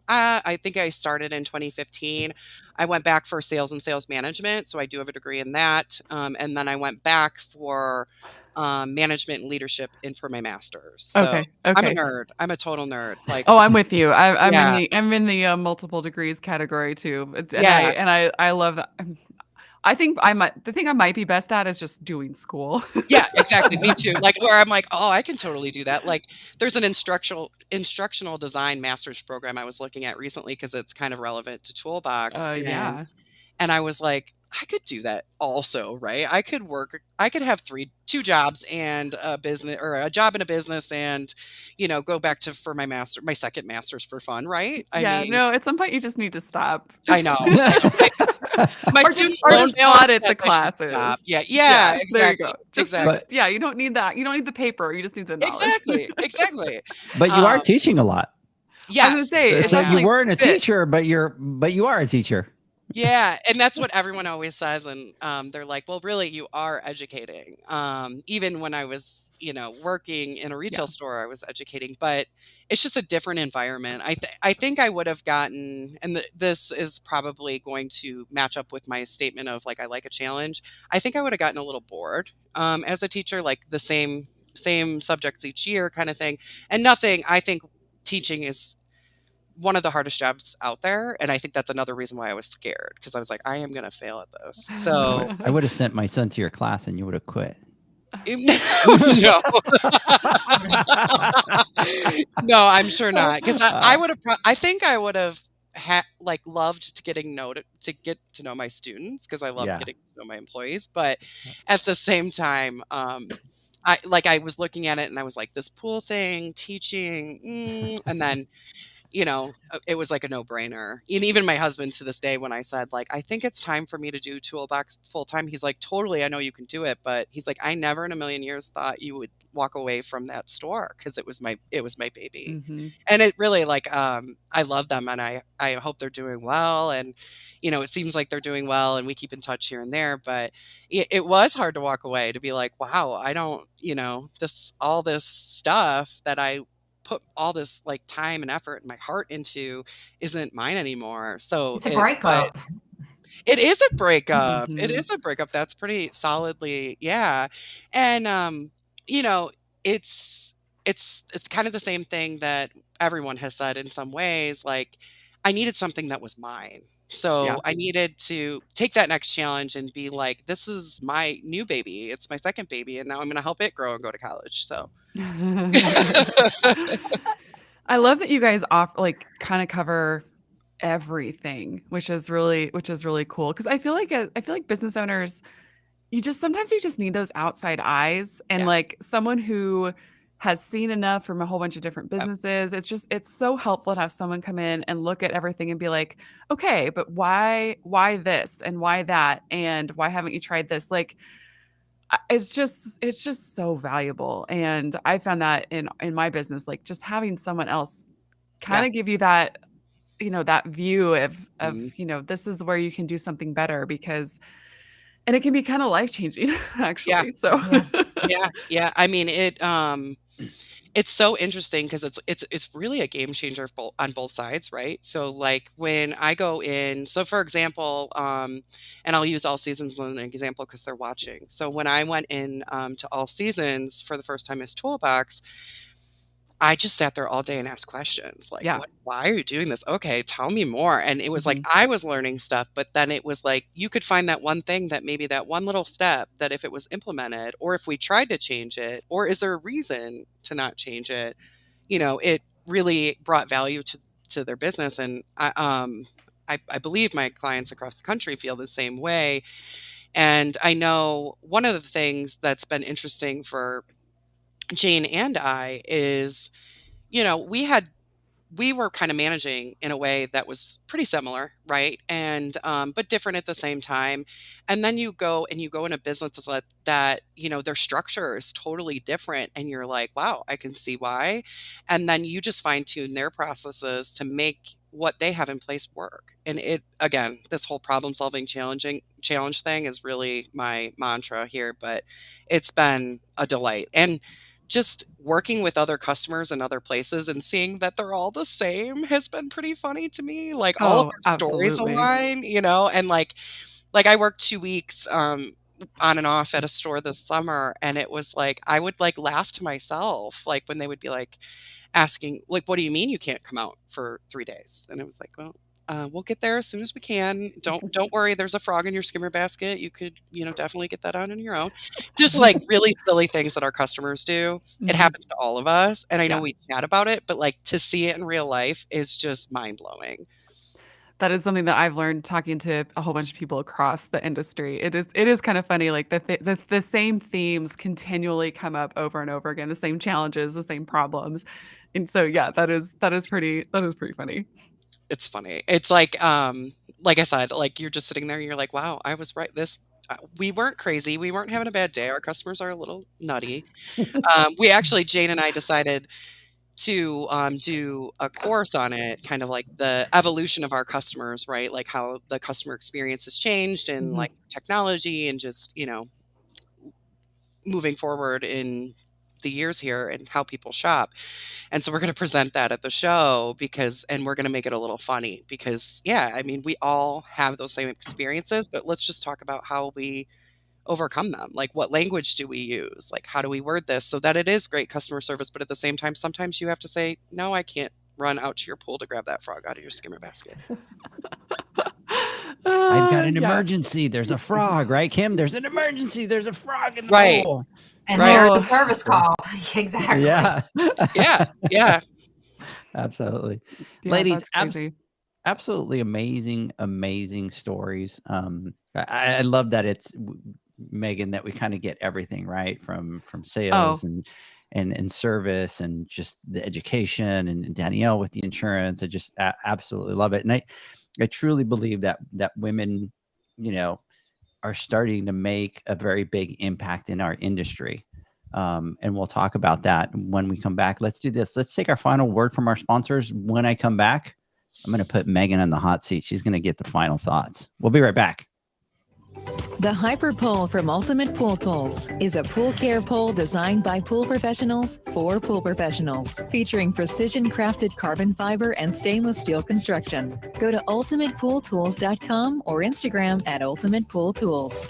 I think I started in 2015. I went back for sales and sales management. So I do have a degree in that. And then I went back for management and leadership for my master's. So Okay. I'm a nerd. I'm a total nerd. Like, oh, I'm with you. I'm Yeah. in the multiple degrees category too. And Yeah. I love that. I think the thing I might be best at is just doing school. Yeah, exactly. Me too. Like, where I'm like, oh, I can totally do that. Like, there's an instructional design master's program I was looking at recently, because it's kind of relevant to Toolbox. Yeah. And I was like, I could do that also, right? I could have two jobs and a business, or a job and a business, and go back for my second master's for fun, right? No, at some point you just need to stop. I know. My student loan just balance audit the says I should classes. stop. Yeah, exactly. There you go. Exactly. You don't need that. You don't need the paper. You just need the knowledge. Exactly. But you are teaching a lot. Yeah. I was gonna say, it So you definitely weren't a fits. teacher, but you are a teacher. Yeah, and that's what everyone always says, and they're like, "Well, really, you are educating." Even when I was, working in a retail store, I was educating, but it's just a different environment. I think I would have gotten, and this is probably going to match up with my statement of like, I like a challenge. I think I would have gotten a little bored as a teacher, like the same subjects each year kind of thing, and nothing. I think teaching is one of the hardest jobs out there. And I think that's another reason why I was scared, because I was like, I am going to fail at this. So I would have sent my son to your class and you would have quit. no, no, I'm sure not. Because I would have, I think I would have loved to get to know my students, because I love getting to know my employees. But at the same time, I was looking at it and I was like, this pool thing, teaching, and then it was like a no-brainer. And even my husband, to this day, when I said, like, I think it's time for me to do Toolbox full time, he's like, totally, I know you can do it. But he's like, I never in a million years thought you would walk away from that store because it was my baby. Mhm. And it really like I love them, and I hope they're doing well, and it seems like they're doing well, and we keep in touch here and there, but it was hard to walk away, to be like, wow, I don't, this all this stuff that I put all this like time and effort and my heart into isn't mine anymore. So It's a but breakup. it is a breakup. It Mhm. is a breakup. That's pretty solidly, yeah. And you know, it's kind of the same thing that everyone has said in some ways. Like, I needed something that was mine. Yeah. So I needed to take that next challenge and be like, this is my new baby. It's my second baby, and now I'm going to help it grow and go to college. So I love that you guys like kind of cover everything, which is really cool. Because I feel like business owners, sometimes you just need those outside eyes and yeah, like someone who has seen enough from a whole bunch of different yep, businesses. It's so helpful to have someone come in and look at everything and be like, okay, but why this and why that and why haven't you tried this? Like it's just so valuable. And I found that in my business, like just having someone else kind yeah, of give you that, that view of, mhm, this is where you can do something better because and it can be kind of life changing yeah, actually. So Yes. yeah, yeah. I mean, it's so interesting because it's really a game changer on both sides, right? So like when I go in, so for example, and I'll use All Seasons as an example because they're watching. So when I went in to All Seasons for the first time as Toolbox, I just sat there all day and asked questions like, yeah. "What? Why are you doing this? Okay, tell me more." And it was like Mhm. I was learning stuff, but then it was like you could find that one thing that maybe that one little step that if it was implemented, or if we tried to change it, or is there a reason to not change it? It really brought value to their business, and I believe my clients across the country feel the same way. And I know one of the things that's been interesting for Jane and I is we had we were kind of managing in a way that was pretty similar, right? And but different at the same time. And then you go in a business that their structure is totally different, and you're like, wow, I can see why. And then you just fine tune their processes to make what they have in place work. And it again, this whole problem solving challenge thing is really my mantra here, but it's been a delight. And just working with other customers in other places and seeing that they're all the same has been pretty funny to me. Like, all of Oh, our stories absolutely. align, and like I worked 2 weeks, on and off at a store this summer, and it was like, I would, like, laugh to myself, like, when they would be, like, asking, like, "What do you mean you can't come out for 3 days?" And it was like, "Well, we'll get there as soon as we can. Don't worry, there's a frog in your skimmer basket. You could, definitely get that out on your own." Just, like, really silly things that our customers do. It Mhm. happens to all of us, and I know Yeah. we chat about it, but, like, to see it in real life is just mind-blowing. That is something that I've learned talking to a whole bunch of people across the industry. It is kind of funny, like the same themes continually come up over and over again, the same challenges, the same problems. And so yeah, that is pretty funny. It's funny. It's like I said, like, you're just sitting there and you're like, "Wow, I was right. We weren't crazy. We weren't having a bad day. Our customers are a little nutty." We actually Jane and I decided to, do a course on it, kind of like the evolution of our customers, right? Like, how the customer experience has changed, and, Mhm. like, technology, and just, moving forward in the years here, and how people shop. And so we're gonna present that at the show, and we're gonna make it a little funny because, yeah, I mean, we all have those same experiences, but let's just talk about how we overcome them. Like, what language do we use? Like, how do we word this so that it is great customer service, but at the same time, sometimes you have to say, "No, I can't run out to your pool to grab that frog out of your skimmer basket." I've got an Yeah. emergency. There's a frog, right, Kim? There's an emergency. There's a frog in the Right, pool. And right. there's a Oh, service Yeah. call. Exactly. Yeah. Yeah, yeah. Absolutely. yeah, Ladies, that's crazy. absolutely amazing, amazing stories. I love that it's Megan, that we kind of get everything right from sales Oh, and service, and just the education, and Danielle with the insurance. I just absolutely love it. And I truly believe that women, you know, are starting to make a very big impact in our industry. And we'll talk about that when we come back. Let's do this. Let's take our final word from our sponsors. When I come back, I'm going to put Megan in the hot seat. She's going to get the final thoughts. We'll be right back. The Hyper Pole from Ultimate Pool Tools is a pool care pole designed by pool professionals for pool professionals, featuring precision crafted carbon fiber and stainless steel construction. Go to ultimatepooltools.com or Instagram at Ultimate Pool Tools.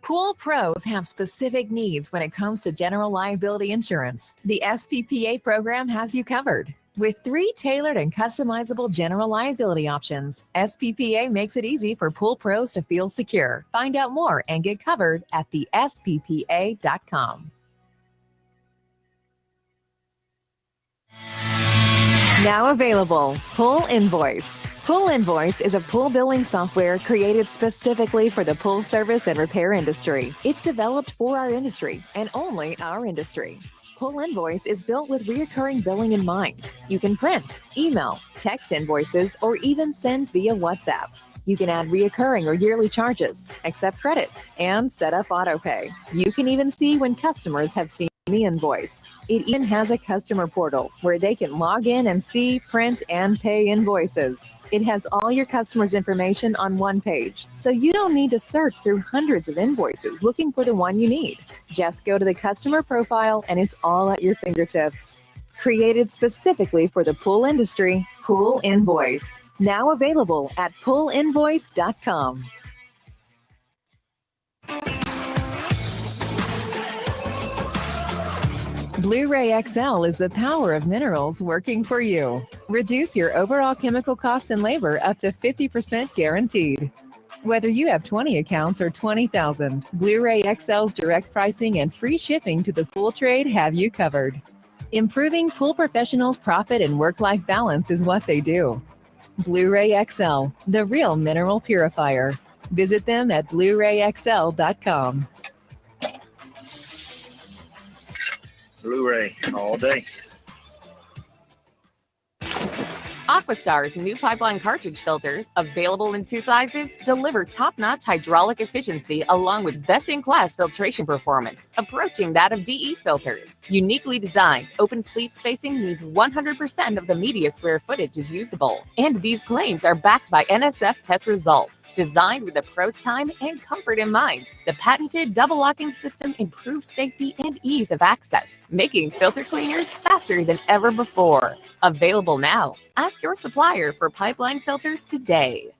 Pool pros have specific needs when it comes to general liability insurance. The SPPA program has you covered. With 3 tailored and customizable general liability options, SPPA makes it easy for pool pros to feel secure. Find out more and get covered at thesppa.com. Now available, Pool Invoice. Pool Invoice is a pool billing software created specifically for the pool service and repair industry. It's developed for our industry and only our industry. Pool Invoice is built with recurring billing in mind. You can print, email, text invoices, or even send via WhatsApp. You can add reoccurring or yearly charges, accept credits, and set up autopay. You can even see when customers have seen the invoice. It even has a customer portal where they can log in and see, print, and pay invoices. It has all your customers' information on one page, so you don't need to search through hundreds of invoices looking for the one you need. Just go to the customer profile and it's all at your fingertips. Created specifically for the pool industry, Pool Invoice. Now available at poolinvoice.com. Blu-ray XL is the power of minerals working for you. Reduce your overall chemical costs and labor up to 50% guaranteed. Whether you have 20 accounts or 20,000, Blu-ray XL's direct pricing and free shipping to the pool trade have you covered. Improving pool professionals' profit and work-life balance is what they do. Blu-ray XL, the real mineral purifier. Visit them at blu-rayxl.com. Blu-ray all day. Aquastar's new pipeline cartridge filters, available in 2 sizes, deliver top-notch hydraulic efficiency along with best-in-class filtration performance, approaching that of DE filters. Uniquely designed, open pleat spacing means 100% of the media square footage is usable. And these claims are backed by NSF test results. Designed with the pro's time and comfort in mind, the patented double locking system improves safety and ease of access, making filter cleaners faster than ever before. Available now. Ask your supplier for pipeline filters today.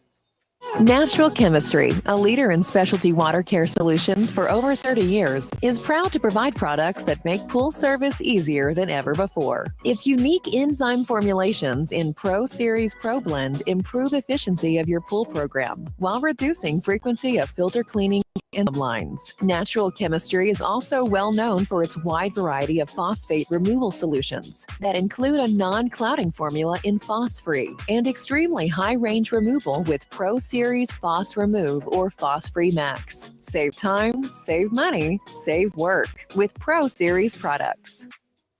Natural Chemistry, a leader in specialty water care solutions for over 30 years, is proud to provide products that make pool service easier than ever before. Its unique enzyme formulations in Pro Series Pro Blend improve efficiency of your pool program while reducing frequency of filter cleaning and lines. Natural Chemistry is also well known for its wide variety of phosphate removal solutions that include a non-clouding formula in Phos-Free and extremely high range removal with Pro Series Phos Remove or Phos-Free Max. Save time, save money, save work with Pro Series products.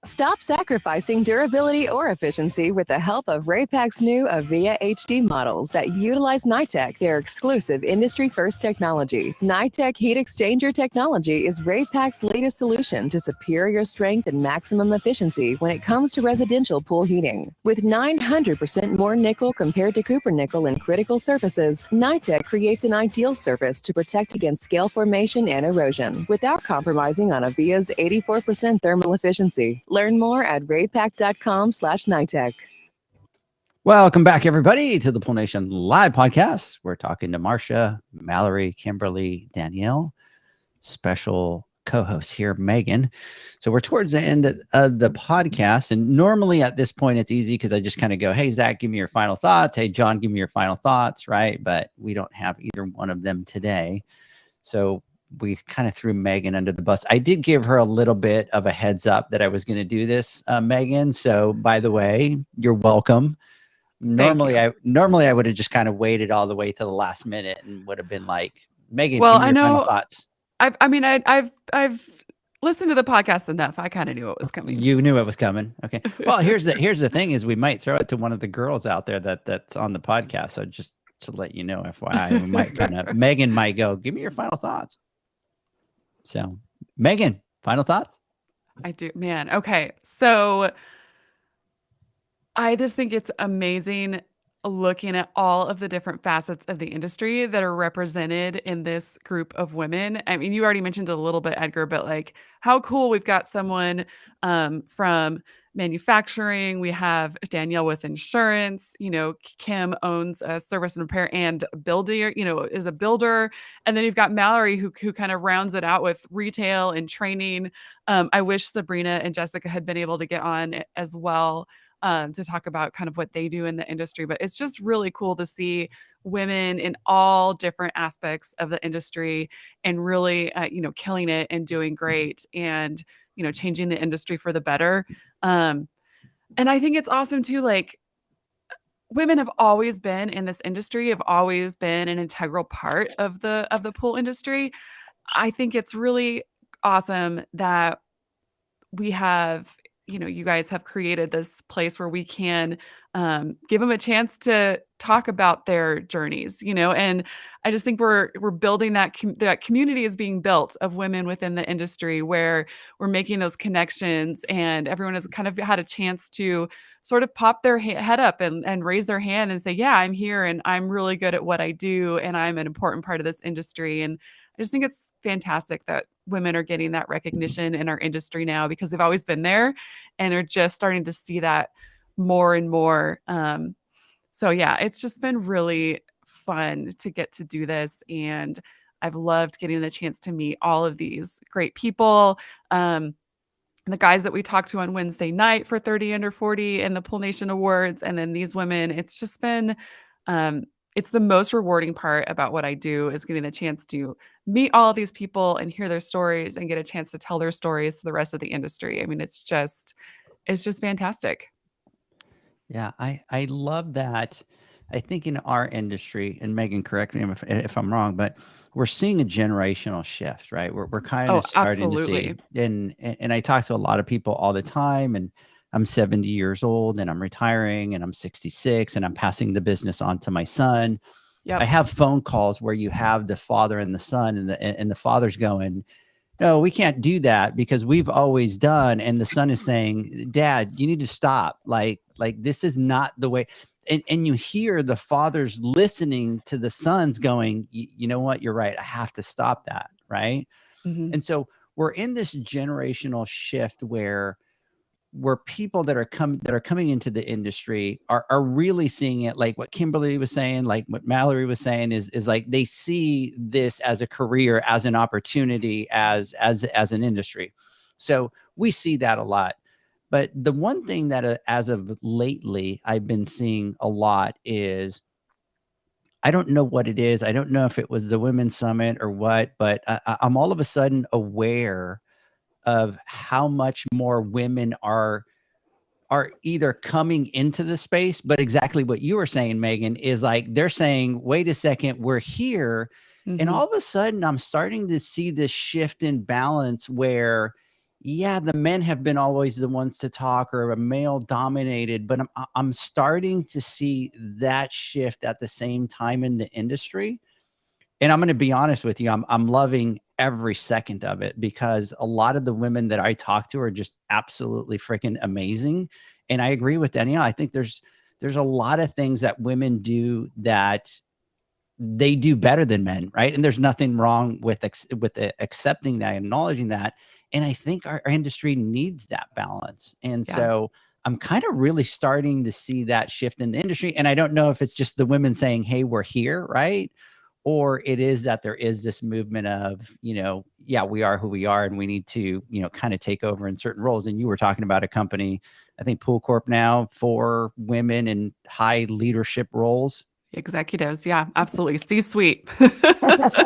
Stop sacrificing durability or efficiency with the help of Raypak's new Avia HD models that utilize NITEC, their exclusive industry-first technology. NITEC heat exchanger technology is Raypak's latest solution to superior strength and maximum efficiency when it comes to residential pool heating. With 900% more nickel compared to copper nickel in critical surfaces, NITEC creates an ideal surface to protect against scale formation and erosion without compromising on Avia's 84% thermal efficiency. Learn more at raypak.com/NITEC. Welcome back, everybody, to the Pool Nation Live podcast. We're talking to Marcia, Mallory, Kimberly, Danielle, special co-host here, Megan. So we're towards the end of the podcast. And normally at this point, it's easy because I just kind of go, hey, Zach, give me your final thoughts. Hey, John, give me your final thoughts, right? But we don't have either one of them today. So we kind of threw Megan under the bus. I did give her a little bit of a heads up that I was going to do this, Megan. So by the way, you're welcome. Normally I would have just kind of waited all the way to the last minute and would have been like, Megan, Well, give me your final thoughts. I've listened to the podcast enough. I kind of knew it was coming. You knew it was coming. Okay. Well, here's the thing is we might throw it to one of the girls out there that's on the podcast. So just to let you know, FYI, we might Megan might go, give me your final thoughts. So, Megan, final thoughts? I do, man. Okay. So I just think it's amazing looking at all of the different facets of the industry that are represented in this group of women. I mean, you already mentioned a little bit, Edgar, but like how cool we've got someone from manufacturing. We have Danielle with insurance. Kim owns a service and repair and builder. Is a builder, and then you've got Mallory who kind of rounds it out with retail and training. I wish Sabrina and Jessica had been able to get on as well to talk about kind of what they do in the industry. But it's just really cool to see women in all different aspects of the industry and really, killing it and doing great and, changing the industry for the better. And I think it's awesome too, like, women have always been in this industry, have always been an integral part of the pool industry. I think it's really awesome that we have, you guys have created this place where we can give them a chance to talk about their journeys, and I just think we're building that community is being built of women within the industry where we're making those connections and everyone has kind of had a chance to sort of pop their head up and raise their hand and say, yeah, I'm here and I'm really good at what I do and I'm an important part of this industry. And I just think it's fantastic that women are getting that recognition in our industry now because they've always been there and they're just starting to see that more and more. So yeah, it's just been really fun to get to do this. And I've loved getting the chance to meet all of these great people. The guys that we talked to on Wednesday night for 30 Under 40 and the Pool Nation Awards, and then these women, it's just been, it's the most rewarding part about what I do is getting the chance to meet all of these people and hear their stories and get a chance to tell their stories to the rest of the industry. I mean, it's just fantastic. Yeah, I love that. I think in our industry, and Megan, correct me if I'm wrong, but we're seeing a generational shift, right? We're kind Oh, of starting to absolutely. see, and I talk to a lot of people all the time, and I'm 70 years old, and I'm retiring, and I'm 66, and I'm passing the business on to my son. I Yep. have phone calls where you have the father and the son, and the father's going, no, we can't do that because we've always done. And the son is saying, Dad, you need to stop. Like this is not the way. And you hear the fathers listening to the sons going, you know what? You're right. I have to stop that. Right. Mhm. And so we're in this generational shift where people that are coming into the industry are really seeing it, like what Kimberly was saying, like what Mallory was saying, is like they see this as a career, as an opportunity, as an industry. So we see that a lot. But the one thing that as of lately I've been seeing a lot is, I don't know what it is. I don't know if it was the Women's Summit or what, but I'm all of a sudden aware of how much more women are either coming into the space, but exactly what you were saying, Megan, is like they're saying, wait a second, we're here. And Mhm. all of a sudden, I'm starting to see this shift in balance where, yeah, the men have been always the ones to talk or a male dominated, but I'm starting to see that shift at the same time in the industry. And I'm going to be honest with you, I'm loving every second of it because a lot of the women that I talk to are just absolutely freaking amazing. And I agree with Danielle. I think there's a lot of things that women do that they do better than men, right? And there's nothing wrong with accepting that, acknowledging that. And I think our industry needs that balance. And Yeah. so I'm kind of really starting to see that shift in the industry. And I don't know if it's just the women saying, hey, we're here, right? Or it is that there is this movement of, yeah, we are who we are and we need to, kind of take over in certain roles. And you were talking about a company, I think Pool Corp now, for women in high leadership roles. Executives. Yeah, absolutely. C-suite.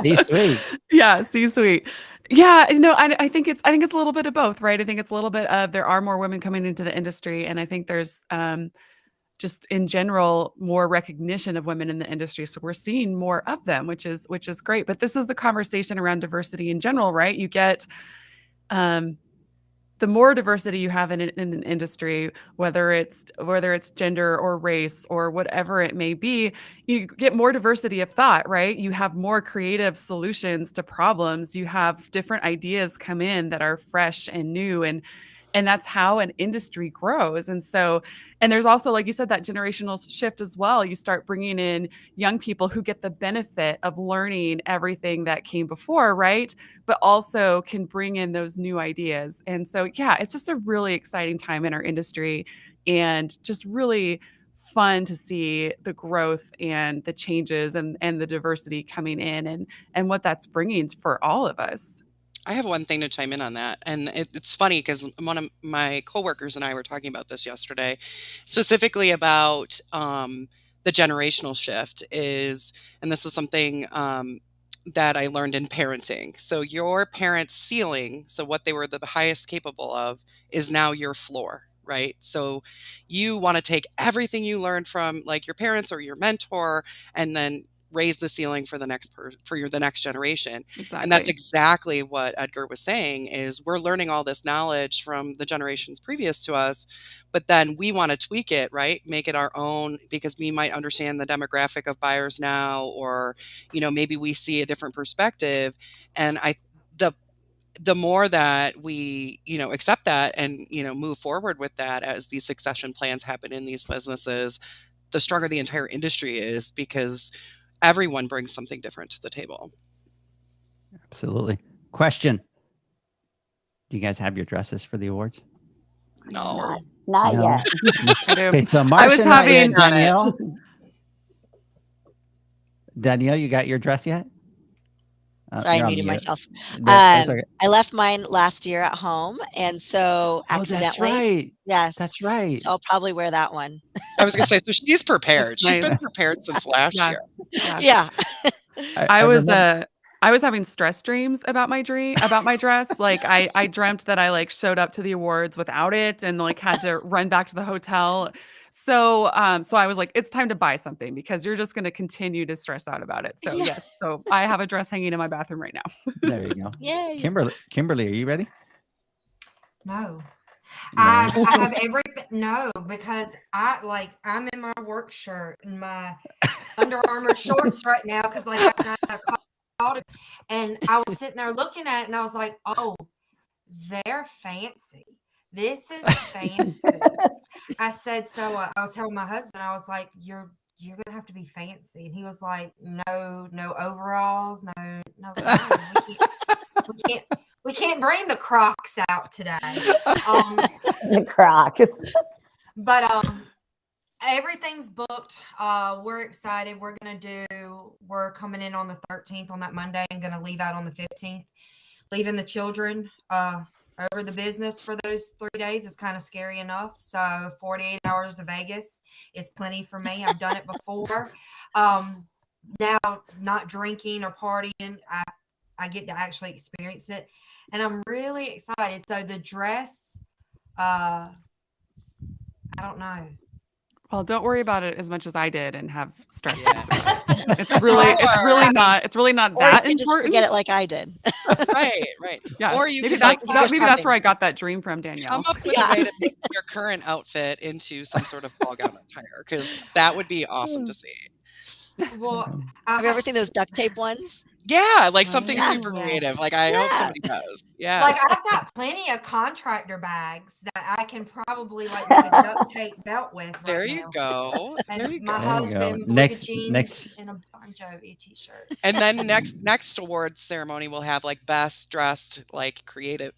C-suite. Yeah, C-suite. Yeah, I think it's a little bit of both, right? I think it's a little bit of there are more women coming into the industry, and I think there's just in general more recognition of women in the industry. So we're seeing more of them, which is great. But this is the conversation around diversity in general, right? You get the more diversity you have in an industry, whether it's gender or race or whatever it may be, you get more diversity of thought, right? You have more creative solutions to problems. You have different ideas come in that are fresh and new, and that's how an industry grows. And so, and there's also, like you said, that generational shift as well. You start bringing in young people who get the benefit of learning everything that came before, right? But also can bring in those new ideas. And so, yeah, it's just a really exciting time in our industry, and just really fun to see the growth and the changes and the diversity coming in, and what that's bringing for all of us. I have one thing to chime in on that. And it's funny because one of my coworkers and I were talking about this yesterday, specifically about the generational shift and this is something that I learned in parenting. So your parents' ceiling, so what they were the highest capable of, is now your floor, right? So you want to take everything you learned from like your parents or your mentor, and then raise the ceiling for the next generation. And that's exactly what Edgar was saying, is we're learning all this knowledge from the generations previous to us, but then we want to tweak it, right? Make it our own, because we might understand the demographic of buyers now, or, maybe we see a different perspective. And the more that we, accept that and, move forward with that as these succession plans happen in these businesses, the stronger the entire industry is, because everyone brings something different to the table. Absolutely. Question. Do you guys have your dresses for the awards? No. Not No. yet. I do. Okay, so I was Marcia, not yet. having- Danielle, you got your dress yet? Sorry, I you're on muted mute. myself. That's okay. I left mine last year at home, and so accidentally. That's right. Yes. That's right. So I'll probably wear that one. I was going to say, so she's prepared. That's She's nice. been prepared since last year. Yeah. I was having stress dreams about my dress. Like I dreamt that I like showed up to the awards without it, and like had to run back to the hotel. So I was like, it's time to buy something, because you're just going to continue to stress out about it. So yes, so I have a dress hanging in my bathroom right now. There you go. Yay. Kimberly, are you ready? No. I have everything. No, because I'm in my work shirt and my Under Armour shorts right now, because I got called it, and I was sitting there looking at it, and I was like, oh, they're fancy. This is fancy. I said, so I was telling my husband, I was like, you're gonna have to be fancy, and he was like, no overalls, no. And I was like, no, we can't bring the Crocs out today. The Crocs. But everything's booked. We're excited. We're coming in on the 13th on that Monday, and gonna leave out on the 15th. Leaving the children over the business for those 3 days is kind of scary enough. So 48 hours to Vegas is plenty for me. I've done it before. Now, not drinking or partying, I get to actually experience it, and I'm really excited. So the dress, I don't know. Well, don't worry about it as much as I did and have stress. Yeah. It's really not Or that you can just important. forget it like I did. Right. Yes. Or you maybe could that's like maybe that's where I got that dream from, Danielle. come up with a way to make your current outfit into some sort of ball gown attire, because that would be awesome to see. Well, Have you ever seen those duct tape ones? Yeah, like something Yeah. super creative. Like I hope somebody does. Yeah. like I've got plenty of contractor bags that I can probably like make a duct tape belt with. Right there now. you go. And There you my go. There you go. husband, blue Next- jeans next- and a Bon Jovi t-shirt. And then next awards ceremony will have like best dressed like creative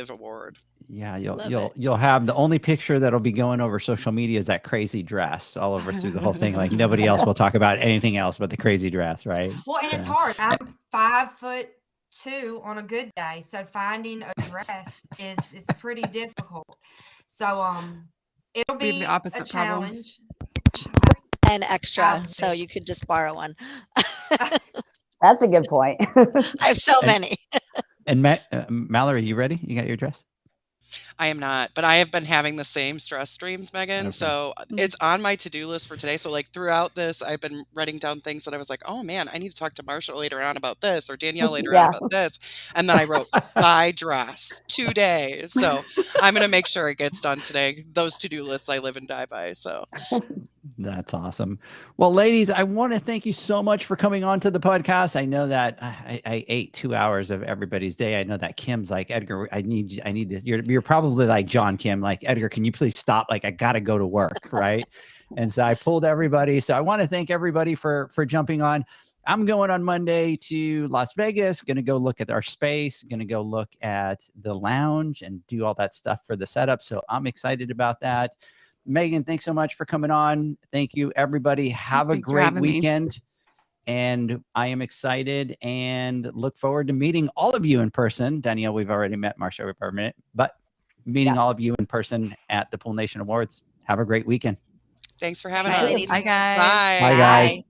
award. Yeah, Love you'll have the only picture that'll be going over social media is that crazy dress all over through the whole thing. Like nobody else will talk about anything else but the crazy dress, right? Well, and it's So- hard. I'm 5'2" on a good day, so finding a dress is pretty difficult. So it'll We have be the a opposite problem. challenge. And extra, so Outfit. you could just borrow one. That's a good point. I have so And- many. And Mallory, you ready? You got your dress? I am not, but I have been having the same stress dreams, Megan. Okay. So it's on my to-do list for today. So like throughout this, I've been writing down things that I was like, oh man, I need to talk to Marsha later on about this or Danielle later on Yeah. about this. And then I wrote buy dress today. So I'm going to make sure it gets done today. Those to-do lists I live and die by. So That's awesome. Well, ladies, I want to thank you so much for coming on to the podcast. I know that I ate 2 hours of everybody's day. I know that Kim's like, Edgar, I need this. You're probably like John Kim, like, Edgar, can you please stop? Like, I got to go to work. Right. And so I pulled everybody. So I want to thank everybody for jumping on. I'm going on Monday to Las Vegas, going to go look at our space, going to go look at the lounge and do all that stuff for the setup. So I'm excited about that. Megan, thanks so much for coming on. Thank you, everybody. Have a Thanks for great having me. weekend. And I am excited and look forward to meeting all of you in person. Danielle, we've already met. Marsha, we've already met. But meeting all of you in person at the Pool Nation Awards. Have a great weekend. thanks for having Bye, us. ladies. Bye, guys. Bye. Bye, guys.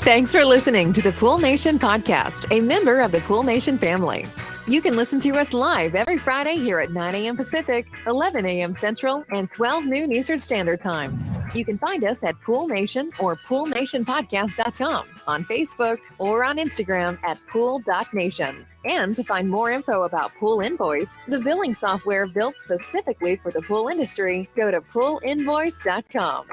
Thanks for listening to the Pool Nation podcast, a member of the Pool Nation family. You can listen to us live every Friday here at 9 a.m. Pacific, 11 a.m. Central, and 12 noon Eastern Standard Time. You can find us at Pool Nation or poolnationpodcast.com, on Facebook, or on Instagram at pool.nation. And to find more info about Pool Invoice, the billing software built specifically for the pool industry, go to poolinvoice.com.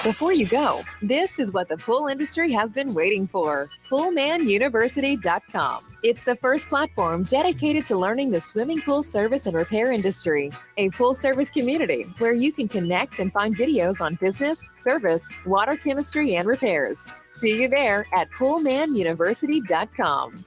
Before you go, this is what the pool industry has been waiting for. PoolmanUniversity.com. It's the first platform dedicated to learning the swimming pool service and repair industry, a pool service community where you can connect and find videos on business, service, water chemistry, and repairs. See you there at PoolmanUniversity.com.